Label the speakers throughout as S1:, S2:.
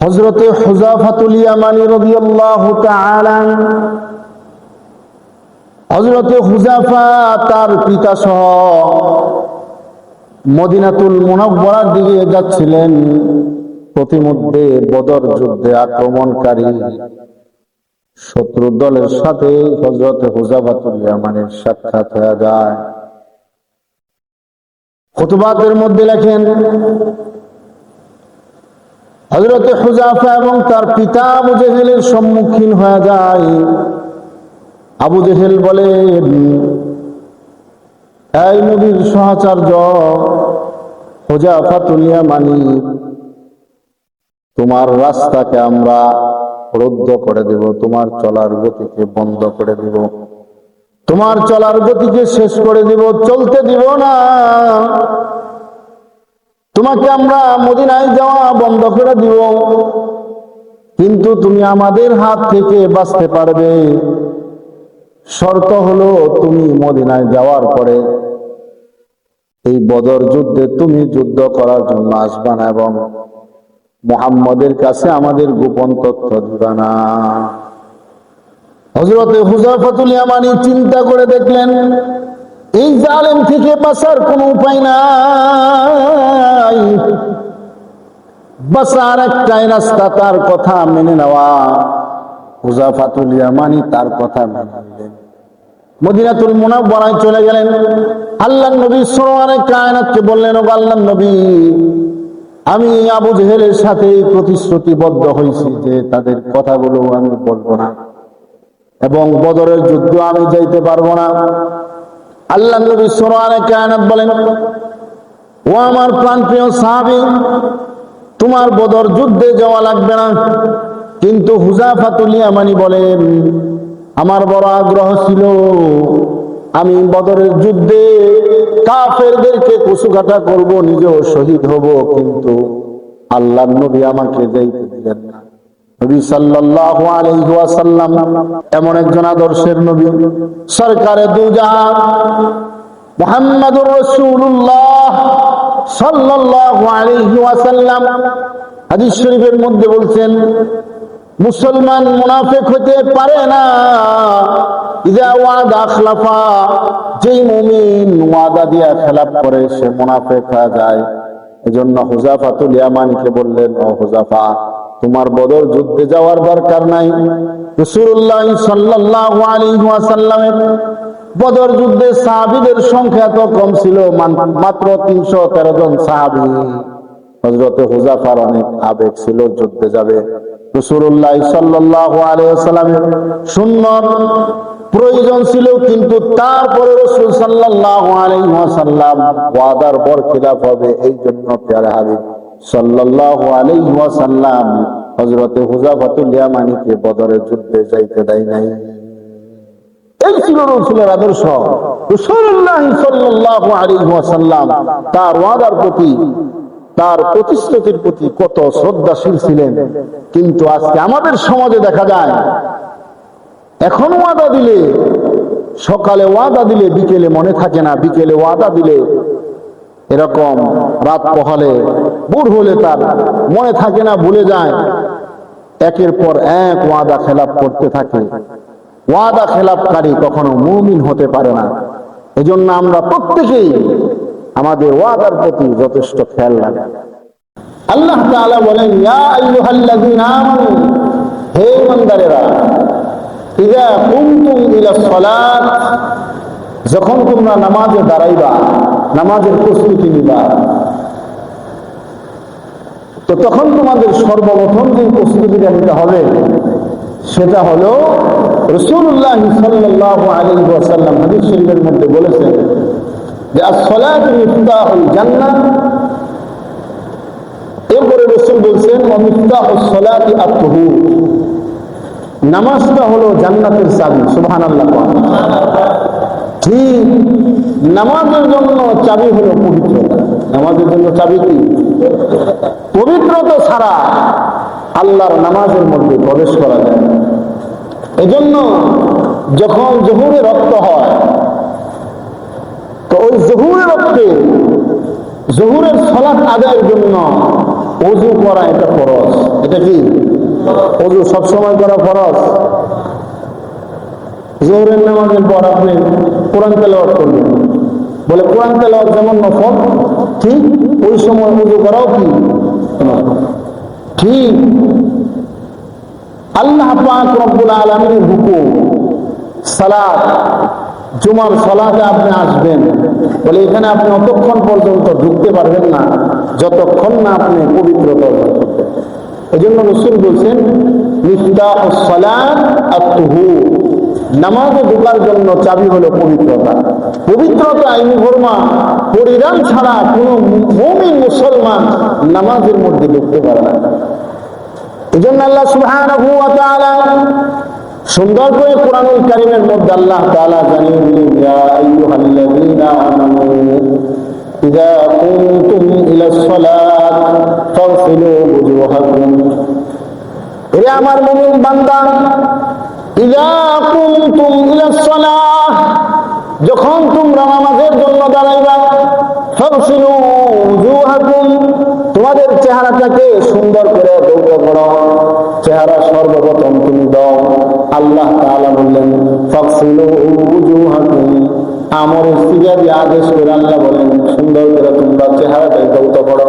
S1: হযরতে হুযাফাতুল ইয়ামানী রাদিয়াল্লাহু তাআলা, হযরতে হুযাফা তার পিতা সহ মদিনাতুল মুনাওয়ারার দিকে যাচ্ছিলেন। প্রতিমধ্যে বদর যুদ্ধে আক্রমণকারী শত্রু দলের সাথে হযরতে হুযাফাতুল ইয়ামানীর সাক্ষাৎ হয়ে যায়। খুতবাতের মধ্যে লেখেন, হযরতে হুযাফা এবং তার পিতা আবু জেহেলের সম্মুখীন হয়ে যায়। আবু জেহেল বলে, এই নবীর সহচর্য হুযাফাতুল ইয়ামানী, তোমার রাস্তাকে আমরা রুদ্ধ করে দেব, তোমার চলার গতিকে বন্ধ করে দেব, তোমার চলার গতিকে শেষ করে দিব, চলতে দিব না। তোমাকে আমরা মদিনায় যাওয়া বন্ধ করে দিব, কিন্তু তুমি আমাদের হাত থেকে বাঁচতে পারবে। শর্ত হলো তুমি মদিনায় যাওয়ার পরে এই বদর যুদ্ধে তুমি যুদ্ধ করার জন্য আসবা না এবং মুহাম্মদের কাছে আমাদের গোপন তথ্য দিবা না। হযরতে হুযাফাতুল ইয়ামানী চিন্তা করে দেখলেন, এই জালেম থেকে বাঁচার কোনো উপায় নাই, বাঁচার একটাই রাস্তা, তার কথা মেনে নেওয়া। হুযাফাতুল ইয়ামানী তার কথা মেনে নিলেন, মদিনাতুল মুনাওয়ারায় চলে গেলেন। আল্লাহর নবী সরওয়ারে কায়নাতকে বললেন, ও আল্লাহর নবী, আমি আবু জেহেলের সাথে প্রতিশ্রুতিবদ্ধ হয়েছি যে তাদের কথাগুলো আমি বলবো না এবং বদরের যুদ্ধ আমি যাইতে পারবো না। আল্লাহর নবী সরওয়ারে কায়নাত বলেন, ও আমার প্রাণপ্রিয় সাহাবী, তোমার বদর যুদ্ধে যাওয়া লাগবে না। কিন্তু হুযাফাতুল ইয়ামানী বলেন, আমার বড় আগ্রহ ছিল, আমি বদরের যুদ্ধে কাফেরদেরকে কুচুকাটা করব, নিজেও শহীদ হব, কিন্তু আল্লাহর নবী আমাকে যাইতে দিলেন না। নবী সাল্লাল্লাহু আলাইহি ওয়াসাল্লাম এমন একজন আদর্শের নবী, সরকারে দু জাহান মুহাম্মাদুর রাসূলুল্লাহ সাল্লাল্লাহু আলাইহি ওয়াসাল্লাম হাদিস শরীফের মধ্যে বলছেন, মুসলমান মুনাফিক হতে পারে না ইযা ওয়াদা আখলাফা, যেই মুমিন ওয়াদা দিয়া খেলাফ করে সে মুনাফিক হয়ে যায়। এজন্য হুযাফাতুল ইয়ামানীকে বললেন, ও হুযাফা, তোমার বদর যুদ্ধে যাওয়ার দরকার নাই। রাসূলুল্লাহ সাল্লাল্লাহু আলাইহি ওয়াসাল্লামের বদর যুদ্ধে সাহাবীদের সংখ্যা তো কম ছিল, মাত্র 313 জন সাহাবী। হযরতে হুযাফার অনেক আবেগ ছিল, যুদ্ধে যাবে। রাসূলুল্লাহ সাল্লাল্লাহু আলাইহি ওয়াসাল্লামের সুন্নত প্রয়োজন ছিল, কিন্তু তারপরে রাসূল সাল্লাল্লাহু আলাইহি ওয়াসাল্লাম ওয়াদার বরখিলাফ হবে, এই জন্য প্যারা হাবিব সাল্লাল্লাহু আলাইহি ওয়াসাল্লাম হযরতে হুযাফাতুল ইয়ামানীকে বদরের যুদ্ধে যাইতে দেয় নাই। এই ছিল রাসূলের আদর্শ। রাসূলুল্লাহ সাল্লাল্লাহু আলাইহি ওয়াসাল্লাম তার ওয়াদার প্রতি, তার প্রতিশ্রুতির প্রতি কত শ্রদ্ধাশীল ছিলেন। কিন্তু আজকে আমাদের সমাজে দেখা যায়, এখন ওয়াদা দিলে, সকালে ওয়াদা দিলে বিকেলে মনে থাকে না, বিকেলে ওয়াদা দিলে এরকম রাত পোহালে ভোর হলে তার মনে থাকে না, ভুলে যায়। একের পর এক ওয়াদা খেলাপ করতে থাকে। ওয়াদা খেলাপকারী কখনো মুমিন হতে পারে না। এজন্য আমরা প্রত্যেকেই আমাদের ওয়াদার প্রতি যথেষ্ট খেয়াল রাখি। আল্লাহ তাআলা বলেন, ইয়া আইয়ুহাল্লাযীনা আমানু, হে ঈমানদারেরা, ইযা কুমতুম ইলা সালাত, যখন তোমরা নামাজে দাঁড়াইবা, নামাজের প্রস্তুতি নিবা, তো তখন তোমাদের সর্বপ্রথম যে প্রস্তুতিটা নিতে হবে সেটা হলো রাসূলুল্লাহ সাল্লাল্লাহু আলাইহি ওয়াসাল্লাম হাদিস শরীফের মধ্যে বলেছেন যে আস-সালাতু মিফতাহুল জান্নাহ। এরপরে রাসূল বলছেন, ওয়া মিফতাহুস সালাতি আত-তুহুর, নামাজটা হলো জান্নাতের চাবি। সুবহানাল্লাহ। ঠিক, নামাজের জন্য চাবি হলো পবিত্রতা। নামাজের জন্য চাবি কি? পবিত্রতা ছাড়া আল্লাহর নামাজের মধ্যে প্রবেশ করা যায় না। এজন্য যখন জোহরে রক্ত হয়, তো ওই জোহরের রক্তে জোহরের সালাত আদায়ের জন্য ওযু করা এটা ফরজ। এটা কি ওযু সবসময় করা ফরজ? যোহরের নামাজের পর আপনি কোরআন তেলাওয়াত করবেন, বলে কোরআন তেলাওয়াত যেমন নফল, ঠিক ওই সময় ওযু করাও কি ঠিক। আল্লাহ পাক রব্বুল আলামিনের হুকুম সালাত, জুমার সালাতে আপনি আসবেন, বলে এখানে আপনি অতক্ষণ পর্যন্ত ঢুকতে পারবেন না যতক্ষণ না আপনি পবিত্রতা অর্জন করবেন। এই জন্য রাসূল বলছেন মিফতাহুস সালাত আত-তুহুর, নামাজে ঢোকার জন্য চাবি হলো পবিত্রতা। পবিত্রতা ইউনিফর্মা পরিধান ছাড়া কোন মুমিন মুসলমান নামাজের মধ্যে ঢুকতে পারে না। এই জন্য আল্লাহ সুবহানাহু ওয়া তাআলা সুন্দর করে কোরআনুল কারীমের মধ্যে আল্লাহ তাআলা জানিয়ে দিলেন, ইয়া আইয়ুহাল্লাযীনা আমানু ইযা কুনতুম ইলাস সালাত ফাগসিলু ওজুহাকুম। হে আমার মুমিন বান্দা, ইযা কুনতুম ইলাস সালাহ, যখন তোমরা নামাজের জন্য দাঁড়াইবা, ফাগসিলু ওজুহাকুম, তোমাদের চেহারাটাকে সুন্দর করে ধৌত করো। চেহারা সর্বপ্রথম তুমি দাও। আল্লাহ তাআলা বললেন ফাগসিলু ওজুহাকুম, আমরের সিগা দিয়ে আদেশ করে আল্লাহ বলেন সুন্দর করে তোমরা চেহারাটাকে ধৌত করো।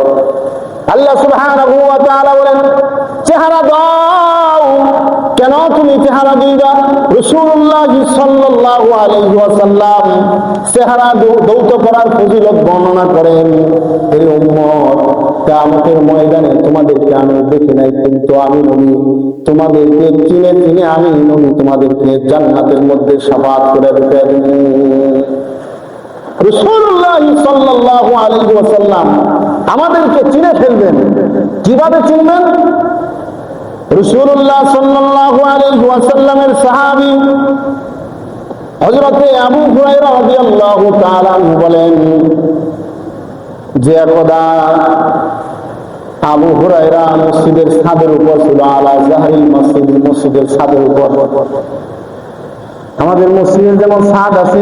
S1: আল্লাহ সুবহানাহু ওয়া তাআলা বলেন চেহারা দাও। কেন তুমি চেহারা দিবা? রাসূলুল্লাহ সাল্লাল্লাহু আলাইহি ওয়াসাল্লাম চেহারা ধৌত করার ফজিলত বর্ণনা করেন। এই উম্মত, কিয়ামতের ময়দানে তোমাদেরকে আমি দেখি নাই, কিন্তু আমি নবী তোমাদেরকে চিনে চিনে আমি নবী তোমাদেরকে জান্নাতের মধ্যে শাফাআত করে ঢুকিয়ে দেব। রাসূলুল্লাহ সাল্লাল্লাহু আলাইহি ওয়াসাল্লাম আমাদেরকে চিনে ফেলবেন। কিভাবে চিনবেন? রাসূলুল্লাহ সাল্লাল্লাহু আলাইহি ওয়াসাল্লামের সাহাবী হযরতে আবু হুরায়রা রাদিয়াল্লাহু তাআলা আনহু বলেন যে একদা আবু হুরায়রা মসজিদের ছাদের উপর ছিল, আলা জাহরিল মসজিদ, মসজিদের ছাদের উপর। আমাদের মসজিদের যেমন ছাদ আছে,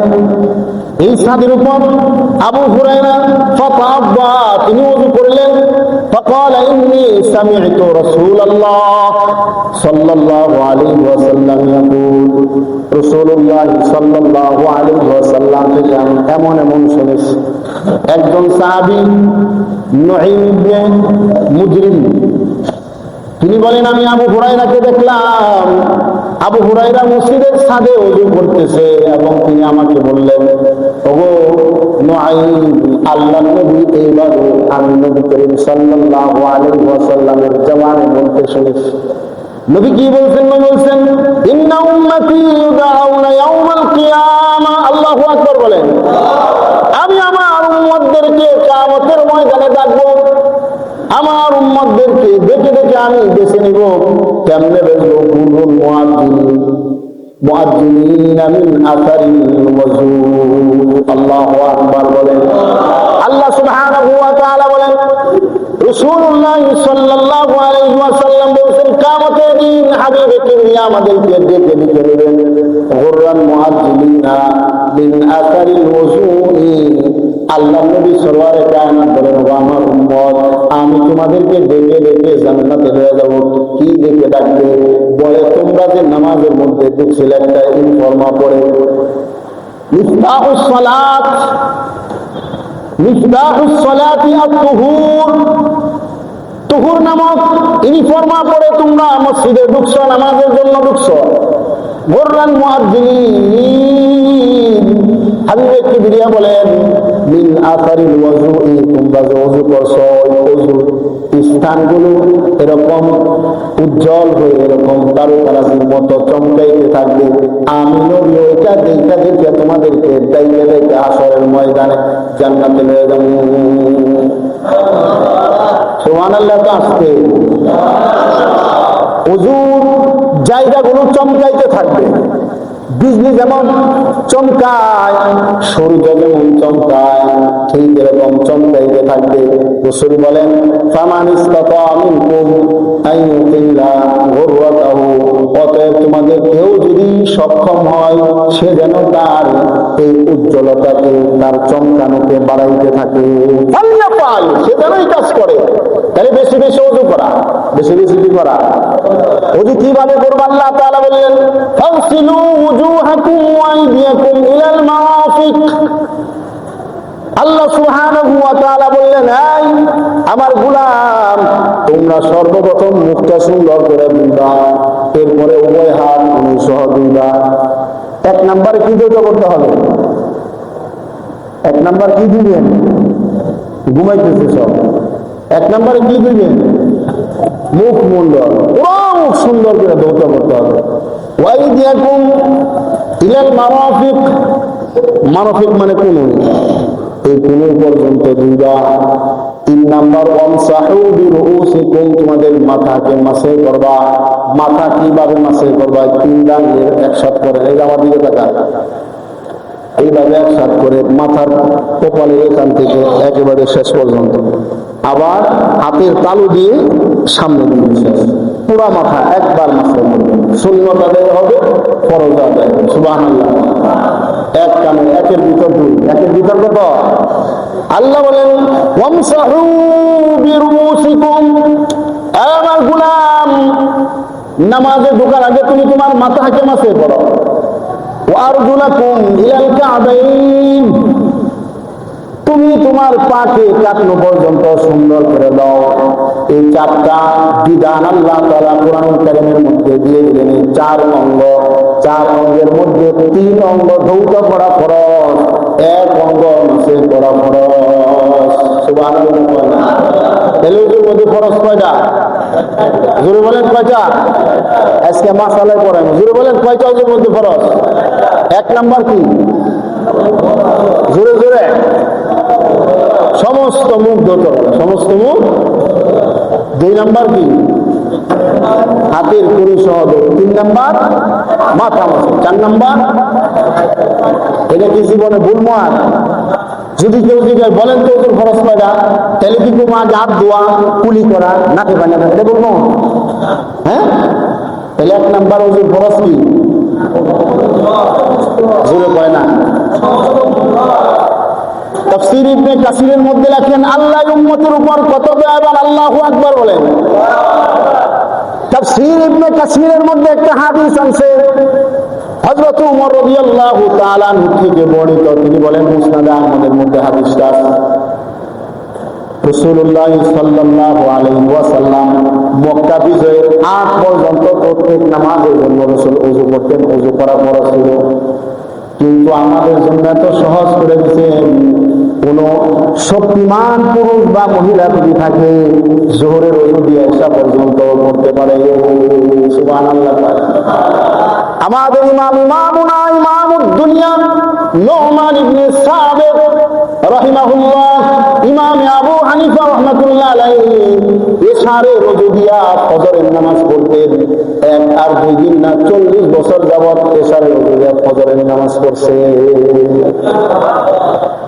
S1: এই ছাদের উপর আবু হুরায়রা ফাতাওয়াদ্দা, তিনি ওযু করলেন। فقال إني سمعت رسول الله صلى الله عليه وسلم يقول, رسول الله صلى الله عليه وسلم থেকে এমন এমন শুনেছি। একজন সাহাবী নুঈম ইবনে মুজরিম, তিনি বলেন আমি আবু হুরায়রাকে দেখলাম, আবু হুরায়রা মসজিদের ছাদে ওযু করতেছে এবং তিনি আমাকে বললেন, ওগো নুঈম, আল্লাহর নবী এইভাবে আমি নবী করিম সাল্লাল্লাহু আলাইহি ওয়াসাল্লামের জবানে বলতে শুনেছি। নবী কি বলছেন? বলছেন ইন্না উম্মতি ইউদাউনা ইয়াউমাল কিয়ামা, আল্লাহু আকবার বলেন, আমি আমার উম্মতদেরকে কিয়ামতের ময়দানে ডাকবো। আমার উম্মতদেরকে দেখে দেখে আমি বেছে নিব। কেমনে বেচবো? গুরুল মুআজ্জিলিন মিন আসারিল ওযু। আল্লাহু আকবার বলেন। আল্লাহ সুবহানাহু ওয়া তাআলা বলেন, রাসূলুল্লাহ সাল্লাল্লাহু আলাইহি ওয়াসাল্লাম বলেন কিয়ামতের দিন হাবিবে কিবরিয়া আমাদেরকে ডেকে ডেকে নেবেন। গুররান মুআজ্জিলিনা মিন আসারিল ওযু। আল্লাহ নবী সরওয়ারে কায়নাত বলেন, ও আমার উম্মত, আমি তোমাদেরকে ডেকে ডেকে জান্নাতে নিয়ে যাব। কি ডেকে ডাকবে? বলে তোমরা যে নামাজের মধ্যে ঢুকছিলে, একটা ইনফরমা পড়ে মিফতাহুস সালাত, মিফতাহুস সালাতি আত-তুহুর, তুহুর নামক ইনফরমা পড়ে তোমরা মসজিদে ঢুকছো, নামাজের জন্য ঢুকছো। গুররান মুআজ্জিলিন, হাবিবে কিবরিয়া বলেন মিন আসারিল ওযুই, তোমরা যে ওযু করছো ওযুর স্থানগুলো এরকম উজ্জ্বল হয়ে এরকম তারকারাজির মতো চমকাইতে থাকবে। আমি নবী ওইটা দেখে দেখে তোমাদেরকে দেখে দেখে আসরের ময়দানে জান্নাতে নিয়ে যাব। সুবহানাল্লাহ। তো আসছে ওযুর জায়গাগুলো চমকাইতে থাকবে। বিজলি যেমন চমকায়, সূর্য যেমন চমকায়, ঠিক এরকম চমকাইতে থাকবে। রাসূল বলেন ফামান ইসতাতা মিনকুম আন ইউতিল্লা গুররাতাহু, অতএব তোমাদের কেউ যদি সক্ষম হয় সে যেন তার এই উজ্জ্বলতাকে, তার চমকানোকে বাড়াইতে থাকে। ফাল্যাফআল, সে যেন এই কাজ করে। তাহলে বেশি বেশি ওযু করা, বেশি বেশি কি করা? ওযু কিভাবে করব? আল্লাহ তাআলা বললেন ফাগসিলু ওয়ুজুহাকুম ওয়া আইদিয়াকুম ইলাল মারাফিক। আল্লাহ সুবহানাহু ওয়া তাআলা বললেন, এই আমার গোলাম, তোমরা সর্বপ্রথম মুখটা সুন্দর করে ধুইবা, এরপরে উভয় হাত সহ ধুইবা। এক নাম্বার কি করতে হবে? এক নাম্বার কি দিবেন? ঘুমাইতেছে সব। এক নাম্বারে কি দিবেন? মুখ মন্ডল, পুরো মুখ সুন্দর করে ধৌত করতে হবে। ওয়াইদিয়াকুম ইলাল মারাফিক, মারাফিক মানে কুনু, এই কুনু পর্যন্ত দুইবা। 3 নাম্বার ওয়ামসাহু বিরুউসিকুম, তোমাদের মাথাকে মাসে করবা। মাথা কিভাবে মাসে করবা? 3 ডাঙ্গের একসাথে করে, এই আমার দিকে তাকান, এইভাবে একসাথে করে মাথার কপালের এখান থেকে একেবারে শেষ পর্যন্ত, আবার হাতের তালু দিয়ে সামনে দিয়ে শেষ, পুরা মাথা একবার মাসে করবে। সুন্নত আদায় হবে, ফরজ আদায় হবে। সুবহানাল্লাহ। এক কামে একের ভিতর দুই, একের ভিতর কত? আল্লাহ বলেন ওয়ামসাহু বিরুউসিকুম, আমার গোলাম, নামাজে ঢোকার আগে তুমি তোমার মাথাকে মাসে করো। ওয়ারজুলাকুম ইলাল কাবাইন, তুমি তোমার পাকে কাটনো পর্যন্ত সুন্দর করে দাও। এই 4টা বিধান আল্লাহ তাআলা কোরআনুল কারীমের মধ্যে দিয়ে দিলেন। 4 অঙ্গ, 4 অঙ্গের মধ্যে 3 অঙ্গ ধৌত করা ফরজ, 1 অঙ্গ মাসে করা ফরজ। সুবহানাল্লাহ। এর মধ্যে ফরজ কয়টা? জোরে বলেন কয়টা? আজকে মাসালায় পড়েন, জোরে বলেন কয়টা ওর মধ্যে ফরজ? 1 নাম্বার কি? জোরে জোরে। সমস্ত মুখ ধৌত করা, সমস্ত মুখ। 2 নাম্বার কি? হাতের কুড়ি সহ। 3 নাম্বার মাথা মাসে। 4 নাম্বার, এটা কি জীবনে ভুলবো? আর যদি কেউ জিজ্ঞাসা বলেন তো ওদের খরচ কয়টা, তাহলে কি কোনো আগে হাত ধোয়া, কুলি করা, নাকে পানি না, এটা বলবো? হ্যাঁ, তাহলে 1 নাম্বার ওদের খরচ কি? জোরে কয় না। তাফসীর ইবনে কাসিরের মধ্যে লেখেন, আল্লাহ উম্মতের উপর কত দয়াবান, আল্লাহু আকবার বলেন। তাফসীর ইবনে কাসিরের মধ্যে একটা হাদিস আছে, হযরত ওমর রাদিয়াল্লাহু তাআলা আনহু থেকে বর্ণিত। তিনি বলেন, মুসনাদ আহমদের মধ্যে হাদিসটা, রাসূলুল্লাহ সাল্লাল্লাহু আলাইহি ওয়াসাল্লাম মক্কা বিজয়ের আগ পর্যন্ত প্রত্যেক নামাজের জন্য রাসূল ওযু করতেন, ওযু করা ফরজ ছিল। কিন্তু আমাদের জন্য এত সহজ করে দিয়েছেন, কোন শক্তিমান পুরুষ বা মহিলা যদি থাকে জোহরের ওযু দিয়ে আসা পর্যন্ত করতে পারে। সুবহানাল্লাহ। আমাদের ইমামুনা ইমামুদ দুনিয়া নুমান ইবনে সাবিত রাহিমাহুল্লাহ, ইমাম আবু হানিফা রাহমাতুল্লাহ আলাইহি ইশারে ওযু দিয়া ফজরের নামাজ পড়তেন। 1 আর 2 দিন না, 40 বছর যাবত ইশারে ওযু দিয়া ফজরের নামাজ পড়ছে।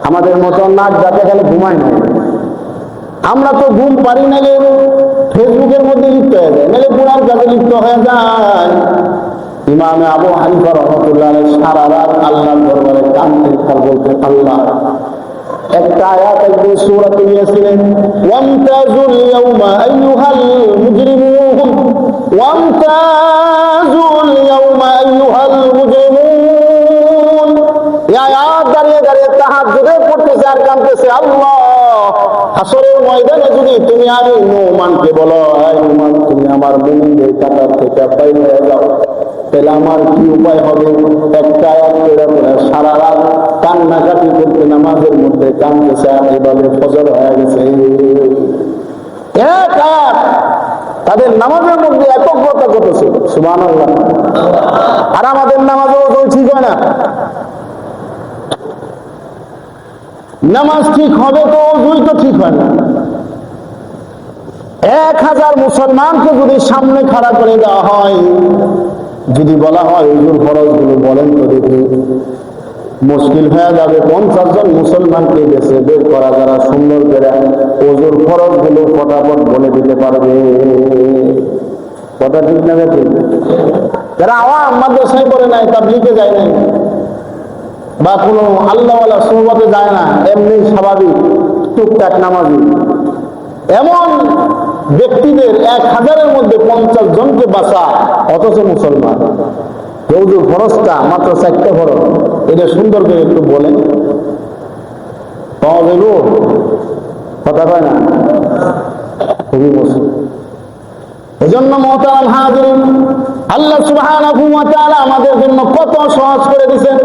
S1: আমাদের মতো নাক ডাকে গেলে ঘুমায় না। আমরা তো ঘুম পারি না, ফেসবুকের মধ্যে লিপ্ত হয়ে যায়, নাহলে পুরার কাছে লিপ্ত হয়ে যায়। ইমাম আবু হানিফা রাহমাতুল্লাহ আলাইহি সারা রাত আল্লাহর দরবারে কাঁদতেন, আর বলতেন, আল্লাহ, একটা আয়াত একদিন সূরাতুল ইয়াসিন, ওয়ামতাজুল ইয়াউমা আইয়ুহাল মুজরিমুন, ওয়ামতাজুল ইয়াউমা আইয়ুহাল মুজরিমুন, এই আয়াত দাঁড়িয়ে দাঁড়িয়ে তাহাজ্জুদে পড়তেছে আর কাঁদতেছে, আল্লাহ, হাসরের ময়দানে যদি তুমি আমি নুমানকে বলো, এই নুমান, তুমি আমার মুমিনদের কাতার থেকে বাইরে হয়ে যাও, তাহলে আমার কি উপায় হবে? একটা আয়াত পড়ে পড়ে সারা রাত কান্নাকাটি করতে, নামাজের মধ্যে কাঁদতেছে, আর এভাবে ফজর হয়ে গেছে। এক আয়াত তাদের নামাজের মধ্যে একগ্রতা করতেছে। সুবহানাল্লাহ। আর আমাদের নামাজও ঠিক হয় না। নামাজ ঠিক হবে তো ওযুই তো ঠিক হয় না। 1000 মুসলমানকে যদি সামনে খাড়া করে দেওয়া হয়, যদি বলা হয় ওযুর ফরজ গুলো বলেন তো দেখি, মুশকিল হয়ে যাবে 50 জন মুসলমানকে বেছে বের করা, যারা সুন্দর করে ওযুর ফরজ গুলো ফটাফট বলে দিতে পারবে। কথা ঠিক না ঠিক? যারা আওয়াম মাদ্রাসায় পড়ে নাই, তাবলীগে যায় নাই, বা কোনো আল্লাহওয়ালা সোহবতে যায় না, এমনি স্বাভাবিক টুকটাক নামাজি, এমন ব্যক্তিদের 1000-এর মধ্যে 50 জনকে বাঁচা, অথচ মুসলমান। যেহেতু ফরজটা মাত্র 4টা ফরজ, এটা সুন্দর করে একটু বলেন, পাওয়া যাইব? কথা কয় না, খুবই মুশকিল। এজন্য মুহতারাম হাজিরিন, আল্লাহ সুবহানাহু ওয়া তাআলা আমাদের জন্য কত সহজ করে দিয়েছেন।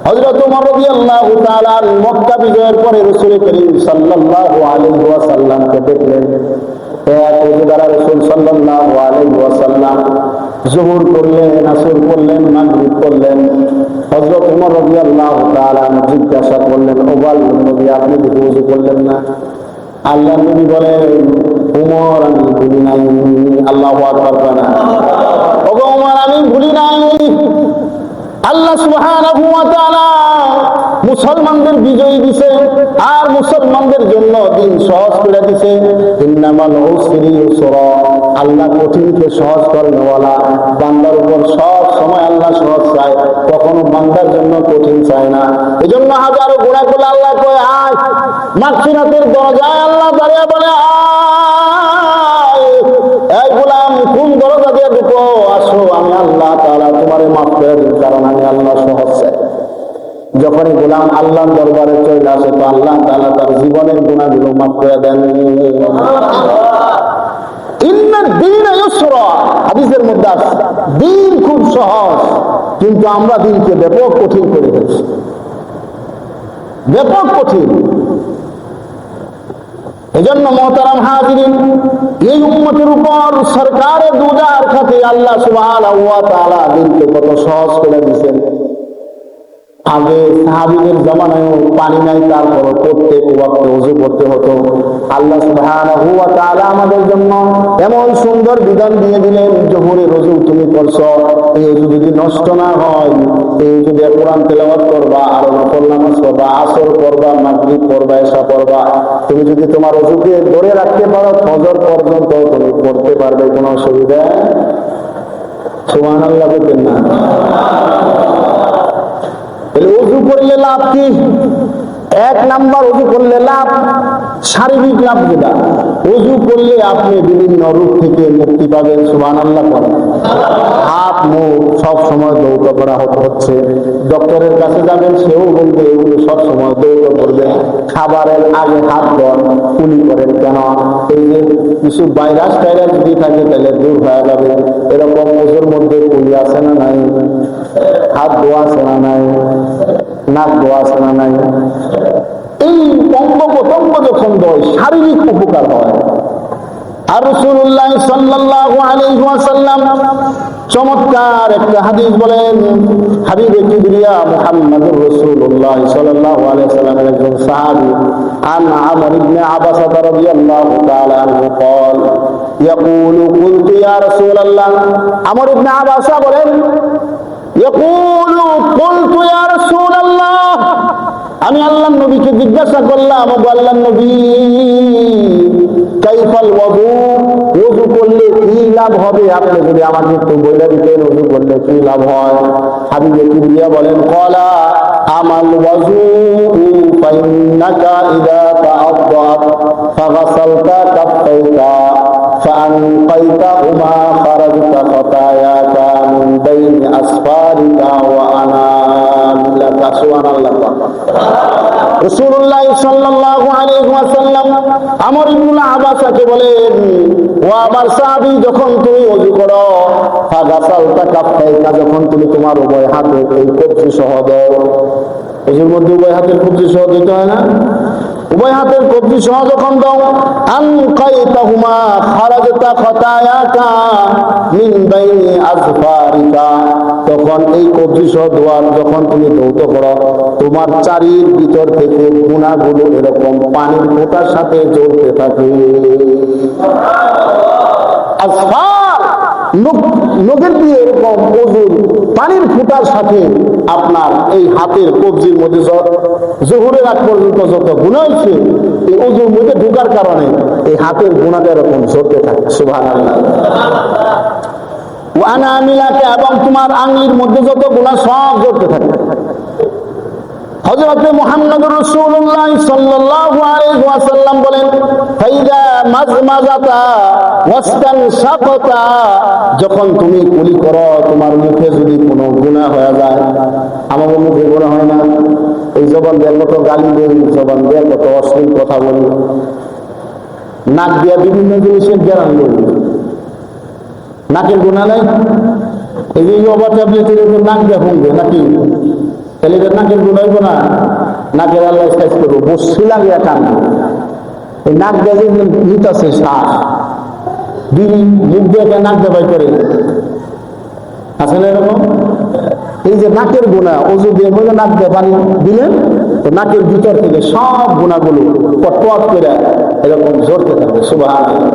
S1: হযরত ওমর রাদিয়াল্লাহু তাআলা মক্কা বিজয়ের পরে রাসূল করিম সাল্লাল্লাহু আলাইহি ওয়াসাল্লামকে দেখলেন। এক ওজুদারা রাসূল সাল্লাল্লাহু আলাইহি ওয়াসাল্লাম যুহর করলেন, আসর করলেন, মাগরিব করলেন। হযরত ওমর রাদিয়াল্লাহু তাআলা জিজ্ঞাসা করলেন, ও আল্লাহর নবী, আপনি কি ওযু করলেন না? আল্লাহর নবী বলেন, ওমর আমি ভুলি নাই। আল্লাহু আকবার বলেন, ওগো ওমর আমি ভুলি নাই। আল্লাহ সুবহানাহু ওয়া তাআলা মুসলমানদের বিজয়ী দিছে, আর মুসলমানদের জন্য দিন সহজ করে দিছে। ইন্নামাল উসরি ইউসরা, আল্লাহ কঠিনকে সহজ করেন ওয়ালা। বান্দার উপর সব সময় আল্লাহ সহজ চায়, কখনো বান্দার জন্য কঠিন চায় না। এজন্য হাজারো গুনাহ করলে আল্লাহ কয় আয়, মাগফিরাতের দরজায় আল্লাহ দাঁড়িয়ে বলে আয়, এই গোলাম কোন দরজা দিয়ে ঢুকো, আসো আমি আল্লাহ তাআলা তোমারে মাফ করে দিই, কারণ আমি আল্লাহ সহজ চাই। যখনই গোলাম আল্লাহর দরবারে চলে আসে, তো আল্লাহ তাআলা তার জীবনের গুনাহগুলো মাফ করে দেন। ইন্নাদ দীন ইউসরা, হাদিসের মধ্যে আছে দিন খুব সহজ, কিন্তু আমরা দিনকে ব্যাপক কঠিন করে ফেলছি, ব্যাপক কঠিন। এজন্য মুহতারাম হাজিরিন, এই উম্মতের উপর সরকারের দুজার খাতে আল্লাহ সুবহানাহু ওয়া তাআলা দিনকে কত সহজ করে দিয়েছেন। আগে সাহাবীদের জামানায় পানি নাই, তারপর প্রত্যেক ওয়াক্তে ওযু করতে হতো। আল্লাহ সুবহানাহু ওয়া তাআলা আমাদের জন্য এমন সুন্দর বিধান দিয়ে দিলেন, জোহরের ওযু তুমি করছো, এই ওযু যদি নষ্ট না হয়, এই যদি কোরআন তেলাওয়াত করবা, আর নফল নামাজ পড়বা, আসর পড়বা, মাগরিব পড়বা, এশা পড়বা, তুমি যদি তোমার ওযুকে ধরে রাখতে পারো ফজর পর্যন্ত তুমি পড়তে পারবে, কোনো অসুবিধা। সুবহানাল্লাহ বলবেন না? ওযু করলে লাভ কি? 1 নাম্বার, ওযু করলে লাভ শারীরিক লাভ। যেটা ওযু করলে আপনি বিভিন্ন রোগ থেকে মুক্তি পাবেন। সুবহানাল্লাহ বলেন। হাত মুখ সব সময় ধৌত করা হচ্ছে, ডক্টরের কাছে যাবেন, সেও বলবে এগুলো সব সময় ধৌত করবে। খাবারের আগে হাত ধোন, কুলি করেন কেন? এই যে কিছু ভাইরাস টাইরাস যদি থাকে তাহলে দূর হয়ে যাবে। এরকম ওযুর মধ্যে কুলি আছে না নাই? হাত ধোয়া আছে না নাই? নাক ধোয়া আছে না নাই? এই অঙ্গ প্রত্যঙ্গ যখন ধোয় শারীরিক উপকার হয়। আর রাসূলুল্লাহ সাল্লাল্লাহু আলাইহি ওয়াসাল্লাম চমৎকার একটা হাদিস বলেন। হাবিবে কিবরিয়া মুহাম্মদুর রাসূলুল্লাহ সাল্লাল্লাহু আলাইহি ওয়াসাল্লামের একজন সাহাবী আন আমর ইবনে আবাসা রাদিয়াল্লাহু তাআলা আনহু قال يقول قلت يا رسول الله, আমর ইবনে আবাসা বলেন, يقول قلت يا رسول الله, আমি আল্লাহর নবীকে জিজ্ঞাসা করলাম, ও আল্লাহর নবী, কাইফাল ওযু, ওযু করলে কি লাভ হবে? আপনি যদি আমাকে একটু বলে দিতেন ওযু করলে কি লাভ হয়। হাবিবে কিবরিয়া বলেন, ক্বালা আমাল ওযু ফাইন্নাকা ইযা তাআদ্দাত ফাগাসালতা কাফাইকা ফাআনকাইতাহুমা খারাজতা খাতায়াকা মিন বাইনি আসফারিকা ওয়া আনামিলাকা। সুবহানাল্লাহ। রাসূলুল্লাহ সাল্লাল্লাহু আলাইহি ওয়াসাল্লাম আমর ইবনে আবাসাকে বলেন, ও আমার সাহাবী, যখন তুমি ওযু করো, ফাগাসালতা কাফাইকা, যখন তুমি তোমার উভয় হাতে এই কবজি সহ দাও। ওযুর মধ্যে উভয় হাতের কবজি সহ দিতে হয় না? উভয় হাতের কবজি সহ যখন দাও, আনকাইতাহুমা খারাজতা খাতায়াকা মিন বাইনি আযফারিকা, তখন এই কবজি সহ দোয়ার যখন তুমি ধৌত করো, তোমার চারির ভিতর থেকে গুনাহগুলো এরকম পানির ফোঁটার সাথে জ্বলতে থাকে। আযফার নখের দিয়ে এরকম ওযুর পানির ফোঁটার সাথে আপনার এই হাতের কবজির মধ্যে জোহরের আগ পর্যন্ত যত গুনাহ হয়েছে, এই ওযুর মধ্যে ঢোকার কারণে এই হাতের গুনাহটা এরকম ঝরতে থাকে। সুবহানাল্লাহ। ওয়া আনামিলাকা, এবং তোমার আঙ্গুলির মধ্যে যত গুনাহ সব ঝরতে থাকে। হযরত মুহাম্মদুর রাসূলুল্লাহ সাল্লাল্লাহু আলাইহি ওয়াসাল্লাম বলেন, ফাইদা মাজমাজাতা ওয়াস্তানশাকতা, যখন তুমি কুলি করো, তোমার মুখে যদি কোনো গুনাহ হয়ে যায়, আমার মুখে গুনাহ হয় না, এই জবান দিয়ে কত গালি দেই, জবান দিয়ে কত অশ্লীল কথা বলি, নাক দিয়ে বিভিন্ন জিনিসের জ্ঞান করি, নাকের গুনাহ নাই? এই যে ওভার ট্যাবলেটের উপর নাক দিয়ে ফুঁকবে নাকি, তাহলে নাকের গুণ হইব না? নাকের আল্লাহ সাইজ করবো, বসি লাগিয়া টানবো, এই নাক দিয়ে যে নিতেছে শ্বাস, বিড়ি মুখ দিয়ে নাক দেবাই করে, আছে না এরকম? এই যে নাকের গুণা, ওজু দিয়ে বলে নাক দিয়ে পানি দিলেন, তো নাকের ভিতর থেকে সব গুণাগুলো পট করে এরকম ঝরতে থাকবে। সুবহানাল্লাহ।